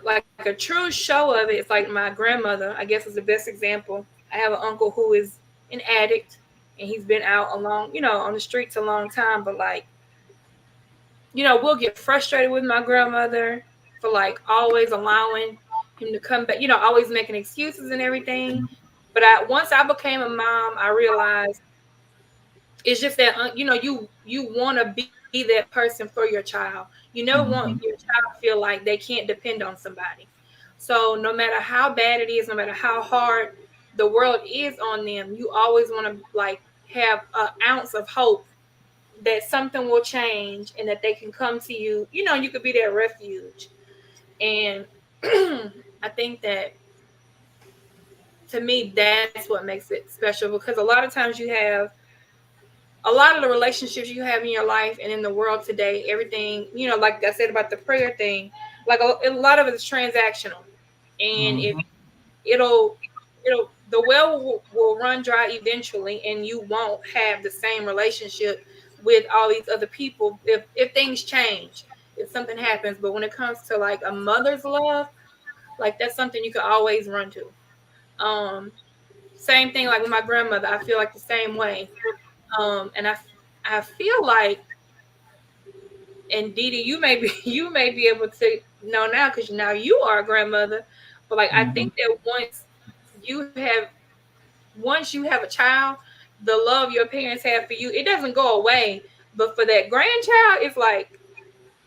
like a true show of it, it's like my grandmother, I guess, is the best example. I have an uncle who is an addict, and he's been out on the streets a long time, but like, we'll get frustrated with my grandmother for like always allowing him to come back, always making excuses and everything. But once I became a mom, I realized it's just that, you want to be that person for your child. You never want your child to feel like they can't depend on somebody. So no matter how bad it is, no matter how hard the world is on them, you always want to like have an ounce of hope that something will change and that they can come to you. You could be their refuge. And I think that, to me, that's what makes it special, because a lot of times you have a lot of the relationships you have in your life and in the world today, everything, like I said about the prayer thing, like a lot of it is transactional. And if the well will run dry eventually, and you won't have the same relationship with all these other people if things change, if something happens. But when it comes to like a mother's love, like that's something you can always run to. Same thing like with my grandmother, I feel like the same way. And I feel like, and Dee Dee, you may be able to know now because now you are a grandmother, but like I think that once you have a child, the love your parents have for you, it doesn't go away. But for that grandchild, it's like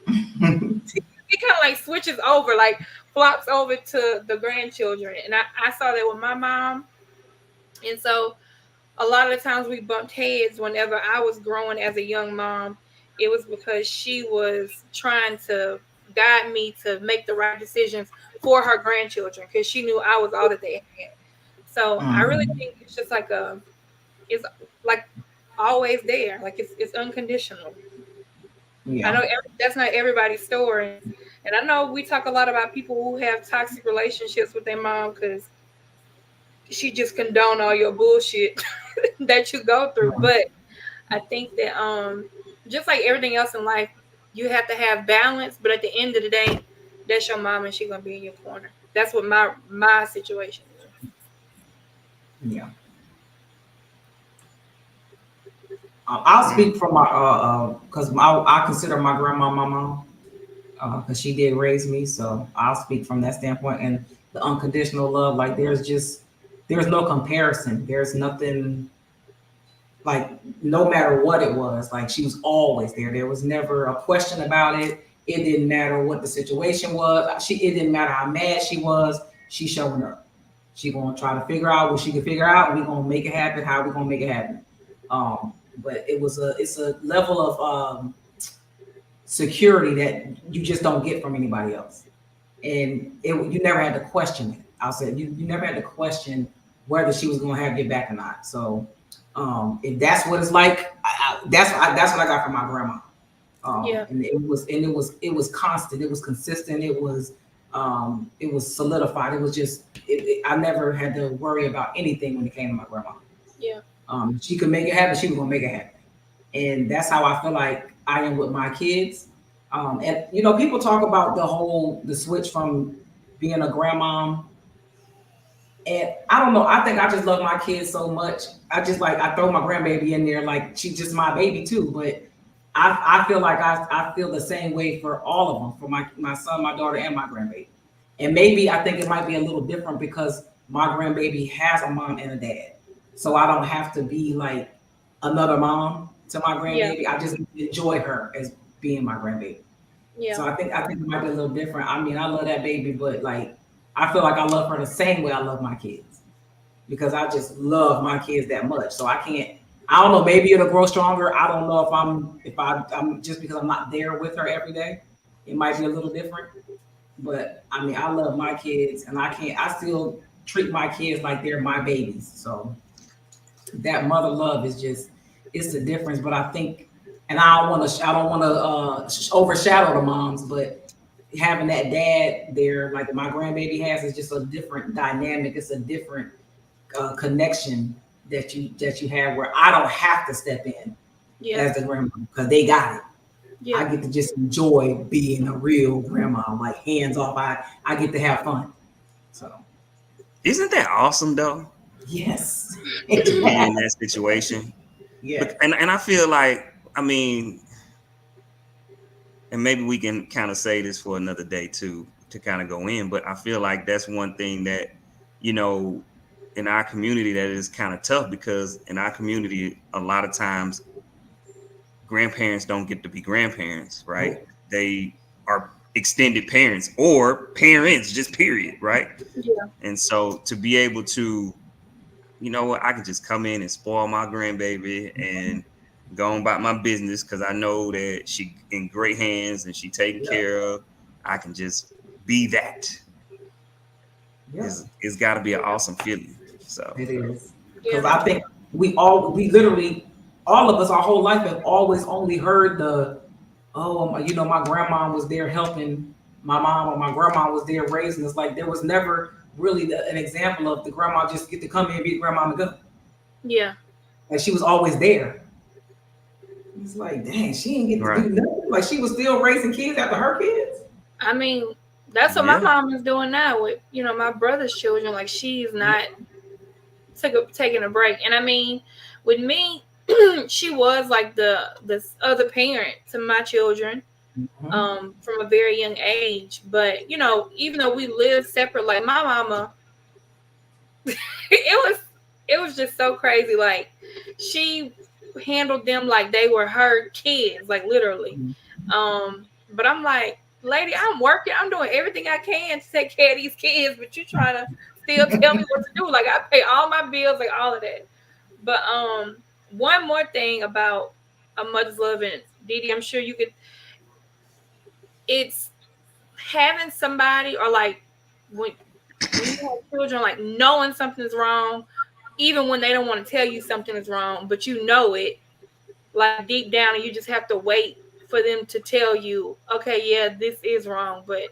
it kind of like switches over, like flops over to the grandchildren. And I saw that with my mom. And so a lot of the times we bumped heads whenever I was growing as a young mom. It was because she was trying to guide me to make the right decisions for her grandchildren, because she knew I was all that they had. So I really think it's just like it's like always there. Like it's unconditional. Yeah. I know that's not everybody's story. And I know we talk a lot about people who have toxic relationships with their mom because she just condone all your bullshit that you go through. But I think that just like everything else in life, you have to have balance. But at the end of the day, that's your mom, and she's gonna be in your corner. That's what my situation is. Yeah. I'll speak from my because I consider my grandma my mom because she did raise me. So I'll speak from that standpoint and the unconditional love. Like there's no comparison. There's nothing like no matter what it was. Like she was always there. There was never a question about it. It didn't matter what the situation was. It didn't matter how mad she was. She showing up. She gonna try to figure out what she can figure out. And we gonna make it happen. How we gonna make it happen? But it's a level of security that you just don't get from anybody else, and you never had to question it. I'll say you never had to question whether she was gonna have your back or not. So if that's what it's like, that's what I got from my grandma. And it was constant. It was consistent. It was solidified. It was just I never had to worry about anything when it came to my grandma. Yeah. She could make it happen. She was gonna make it happen, and that's how I feel like I am with my kids. And you know, people talk about the switch from being a grandmom, and I don't know. I think I just love my kids so much. I throw my grandbaby in there like she's just my baby too. But I feel like I feel the same way for all of them, for my son, my daughter, and my grandbaby. And maybe I think it might be a little different because my grandbaby has a mom and a dad. So I don't have to be like another mom to my grandbaby. Yeah. I just enjoy her as being my grandbaby. Yeah. So I think it might be a little different. I mean, I love that baby, but like I feel like I love her the same way I love my kids because I just love my kids that much. So I don't know, maybe it'll grow stronger. I don't know if I'm just because I'm not there with her every day. It might be a little different. But I mean, I love my kids and I still treat my kids like they're my babies. So that mother love it's the difference. But I think, and I don't want to overshadow the moms, but having that dad there, like my grandbaby has, is just a different dynamic. It's a different connection that you have where I don't have to step in as the grandma because they got it. Yeah. I get to just enjoy being a real grandma, like hands off. I get to have fun. So, isn't that awesome though? Yes. To be in that situation. Yeah. And I feel like, I mean, and maybe we can kind of say this for another day too, to kind of go in, but I feel like that's one thing that, you know, in our community that is kind of tough because in our community, a lot of times grandparents don't get to be grandparents, right? Oh. They are extended parents or parents, just period, right? Yeah. And so to be able to, you know what, I can just come in and spoil my grandbaby and go on about my business because I know that she in great hands and she taken care of. I can just be that. Yeah. It's got to be an awesome feeling. So it is because I think we literally all of us our whole life have always only heard my grandma was there helping my mom or my grandma was there raising us. Like there was never really an example of the grandma just get to come in and be grandma and go. Yeah. Like she was always there. It's like, dang, she didn't get to do nothing. Like she was still raising kids after her kids. I mean, that's what my mom is doing now with, my brother's children. Like she's not taking a break. And I mean, with me, she was like the other parent to my children from a very young age. But, even though we lived separate, like my mama, it was just so crazy. Like she handled them like they were her kids, like literally. But I'm like, lady, I'm working. I'm doing everything I can to take care of these kids, but you trying to still tell me what to do. Like I pay all my bills, like all of that. But one more thing about a mother's love, and Didi, I'm sure you could. It's having somebody, or like when you have children, like knowing something is wrong, even when they don't want to tell you something is wrong, but you know it, like deep down, and you just have to wait for them to tell you, okay, yeah, this is wrong. But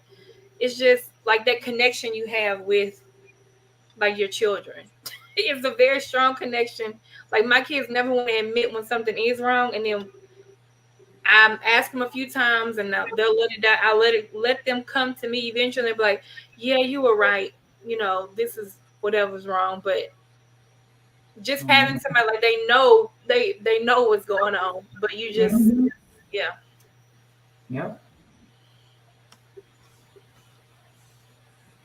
it's just like that connection you have with like your children. It's a very strong connection. Like my kids never want to admit when something is wrong, and then I ask them a few times, and they'll let it die. I let them come to me eventually. They'll be like, "Yeah, you were right. This is whatever's wrong." But Just having somebody like they know what's going on, but you just yeah. Yep.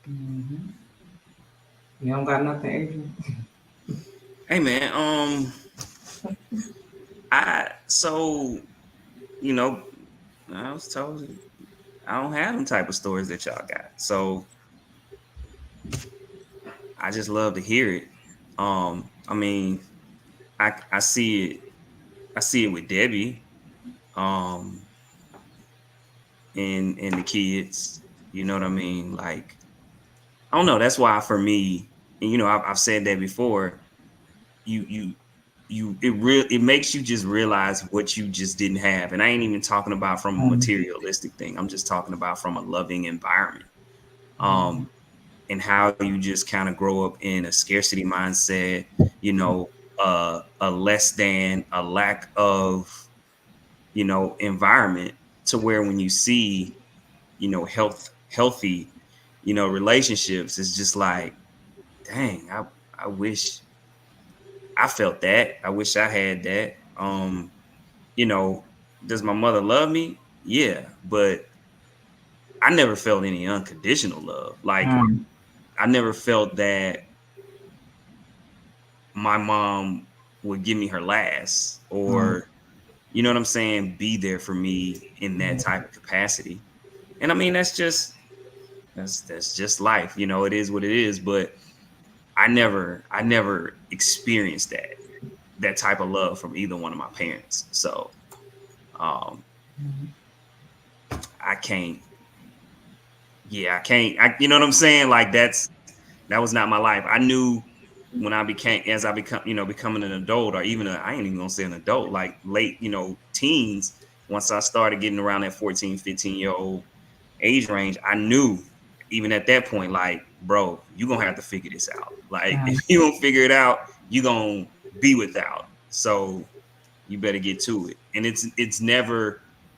Mm-hmm. You don't got nothing, Adrian? Hey man, I was told I don't have them type of stories that y'all got. So I just love to hear it. I mean, I see it with Debbie, and the kids. You know what I mean? Like, I don't know. That's why for me, and I've said that before. It makes you just realize what you just didn't have, and I ain't even talking about from a materialistic thing. I'm just talking about from a loving environment. And how you just kind of grow up in a scarcity mindset, a less than, a lack of, environment, to where when you see, healthy, relationships, it's just like, dang, I wish I felt that. I wish I had that. Does my mother love me? Yeah, but I never felt any unconditional love. Like, I never felt that my mom would give me her last, or, you know what I'm saying, be there for me in that type of capacity. And I mean, that's just life. It is what it is. But I never experienced that type of love from either one of my parents. So I can't. Yeah, I can't. You know what I'm saying? Like, that was not my life. I knew when becoming an adult, or even I ain't even gonna say an adult, like late, teens, once I started getting around that 14, 15-year-old age range, I knew even at that point, like, bro, you're gonna have to figure this out. Like, if you don't figure it out, you're gonna be without. So you better get to it. And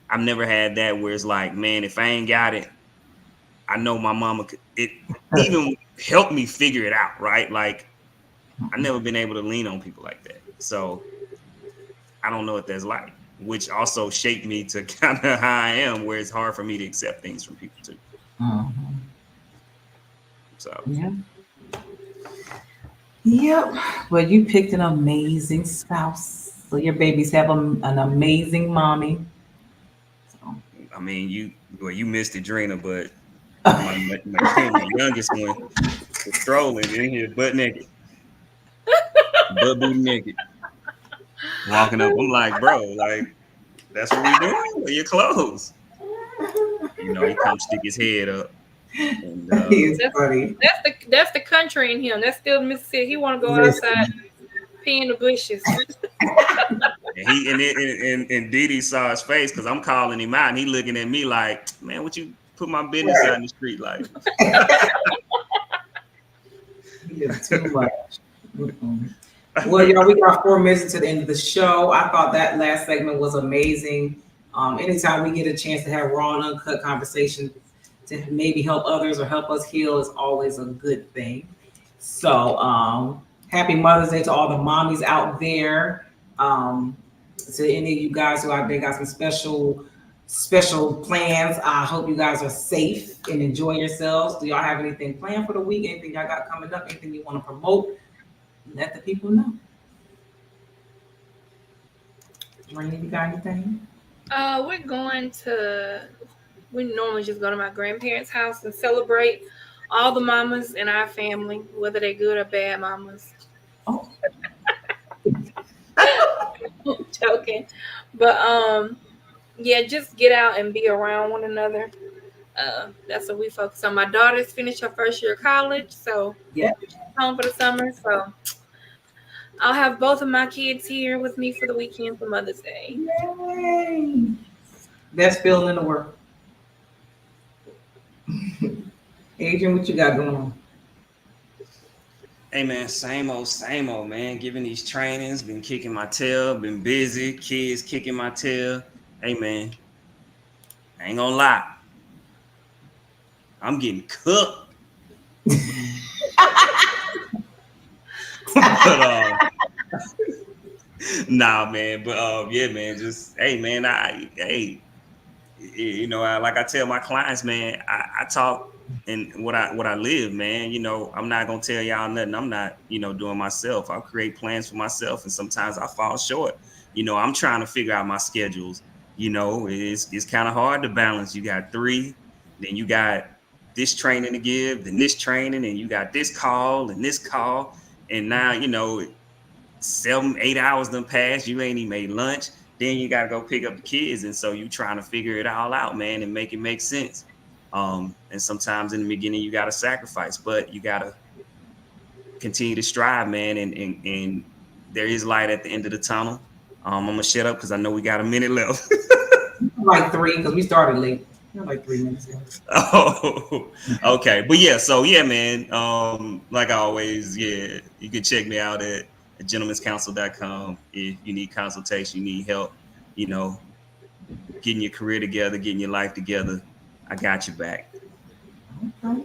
I've never had that where it's like, man, if I ain't got it, I know my mama could even help me figure it out, right? Like, I've never been able to lean on people like that. So I don't know what that's like, which also shaped me to kind of how I am, where it's hard for me to accept things from people too. So Yep. Well, you picked an amazing spouse. So your babies have an amazing mommy. So. I mean, you missed it, Drina, but my youngest one was strolling in here butt naked. Butt booty naked. Walking up. I'm like, bro, like, that's what we doing? Where your clothes? He comes stick his head up. And, He's funny. That's the country in him. That's still Mississippi. He want to go outside, pee in the bushes. And Dee Dee saw his face, because I'm calling him out, and he looking at me like, man, what you put my business out in the street like? He is too much. Well, y'all, we got 4 minutes to the end of the show. I thought that last segment was amazing. Anytime we get a chance to have raw and uncut conversations to maybe help others or help us heal is always a good thing. So happy Mother's Day to all the mommies out there. To any of you guys who out there got some special plans. I hope you guys are safe and enjoy yourselves. Do y'all have anything planned for the week? Anything y'all got coming up? Anything you want to promote? Let the people know. Rainy, you got anything? We normally just go to my grandparents' house and celebrate all the mamas in our family, whether they're good or bad mamas. Oh. Joking. But yeah, just get out and be around one another. That's what we focus on. My daughter's finished her first year of college, so yeah, home for the summer. So I'll have both of my kids here with me for the weekend for Mother's Day. Yay! Best feeling in the world. Adrian, what you got going on? Hey man, same old, man. Giving these trainings, been kicking my tail, been busy, kids kicking my tail. Hey man, I ain't gonna lie, I'm getting cooked. But Nah, man, but yeah, man, just hey, man, like I tell my clients, man, I talk and what I live, man. I'm not gonna tell y'all nothing I'm not, doing myself. I create plans for myself, and sometimes I fall short. I'm trying to figure out my schedules. It's kind of hard to balance. You got three, then you got this training to give, then this training, and you got this call and this call, and now 7-8 hours done passed. You ain't even made lunch. Then you got to go pick up the kids. And so you trying to figure it all out, man, and make it make sense. And sometimes in the beginning, you got to sacrifice, but you got to continue to strive, man. And there is light at the end of the tunnel. I'm going to shut up because I know we got a minute left. Like 3, because we started late. Like 3 minutes ago. Oh, okay. But yeah, so yeah, man. Like always, yeah, you can check me out at gentleman'scouncil.com if you need consultation, you need help, getting your career together, getting your life together. I got your back. Okay.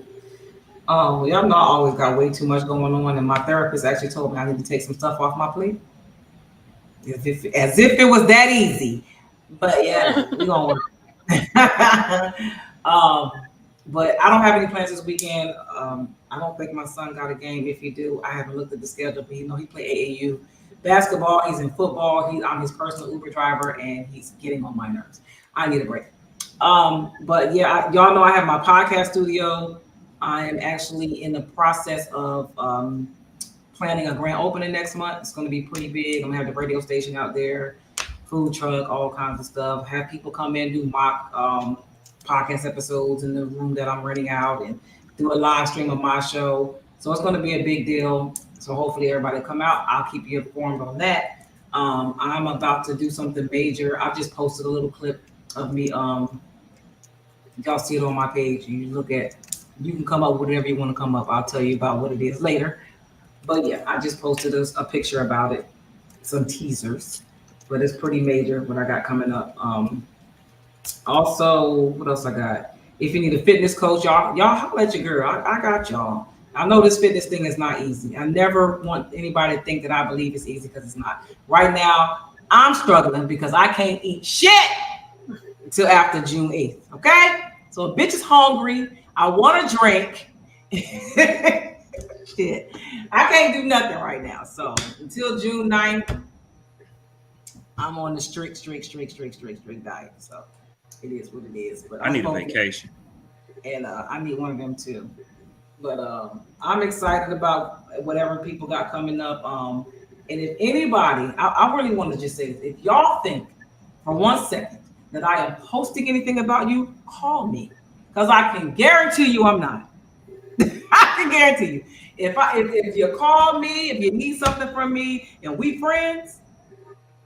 Y'all know I always got way too much going on, and my therapist actually told me I need to take some stuff off my plate. As if it was that easy. But yeah, we're gonna work. But I don't have any plans this weekend. I don't think my son got a game. If he do, I haven't looked at the schedule, but he played AAU basketball. He's in football. I'm his personal Uber driver, and he's getting on my nerves. I need a break. But yeah, y'all know I have my podcast studio. I am actually in the process of planning a grand opening next month. It's going to be pretty big. I'm gonna have the radio station out there, food truck, all kinds of stuff. Have people come in, do mock podcast episodes in the room that I'm renting out, and do a live stream of my show. So it's going to be a big deal. So hopefully everybody come out. I'll keep you informed on that. I'm about to do something major. I just posted a little clip of me. Y'all see it on my page. You can come up with whatever you want to come up. I'll tell you about what it is later. But yeah, I just posted a picture about it, some teasers, but it's pretty major what I got coming up. Also, what else I got? If you need a fitness coach, y'all holler at your girl. I got y'all. I know this fitness thing is not easy. I never want anybody to think that I believe it's easy, because it's not. Right now, I'm struggling because I can't eat shit until after June 8th. Okay? So a bitch is hungry. I want to drink. Shit. I can't do nothing right now. So until June 9th, I'm on the strict diet. So it is what it is. But I need a vacation. And I need one of them too. But I'm excited about whatever people got coming up. And if anybody, I really want to just say this. If y'all think for 1 second that I am posting anything about you, call me. Because I can guarantee you I'm not. I can guarantee you. If you call me, if you need something from me, and we friends,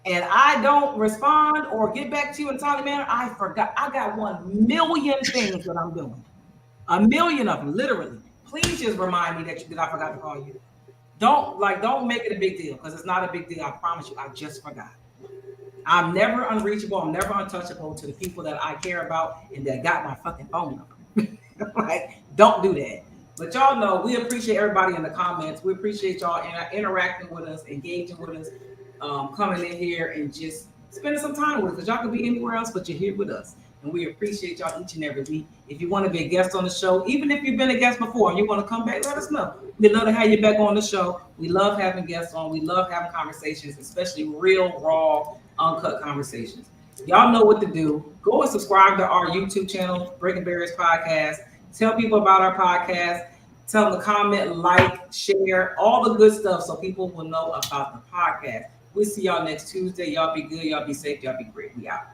and I don't respond or get back to you in a timely manner, I forgot. I got 1 million things that I'm doing. 1 million of them, literally. Please just remind me that I forgot to call you. Don't make it a big deal, because it's not a big deal. I promise you, I just forgot. I'm never unreachable. I'm never untouchable to the people that I care about and that got my fucking phone number. Like, don't do that. But y'all know we appreciate everybody in the comments. We appreciate y'all interacting with us, engaging with us, coming in here and just spending some time with us. Because y'all could be anywhere else, but you're here with us. And we appreciate y'all each and every week. If you want to be a guest on the show, even if you've been a guest before and you want to come back, let us know. We'd love to have you back on the show. We love having guests on. We love having conversations, especially real, raw, uncut conversations. Y'all know what to do. Go and subscribe to our YouTube channel, Breaking Barriers Podcast. Tell people about our podcast. Tell them to comment, like, share, all the good stuff so people will know about the podcast. We'll see y'all next Tuesday. Y'all be good. Y'all be safe. Y'all be great. We out.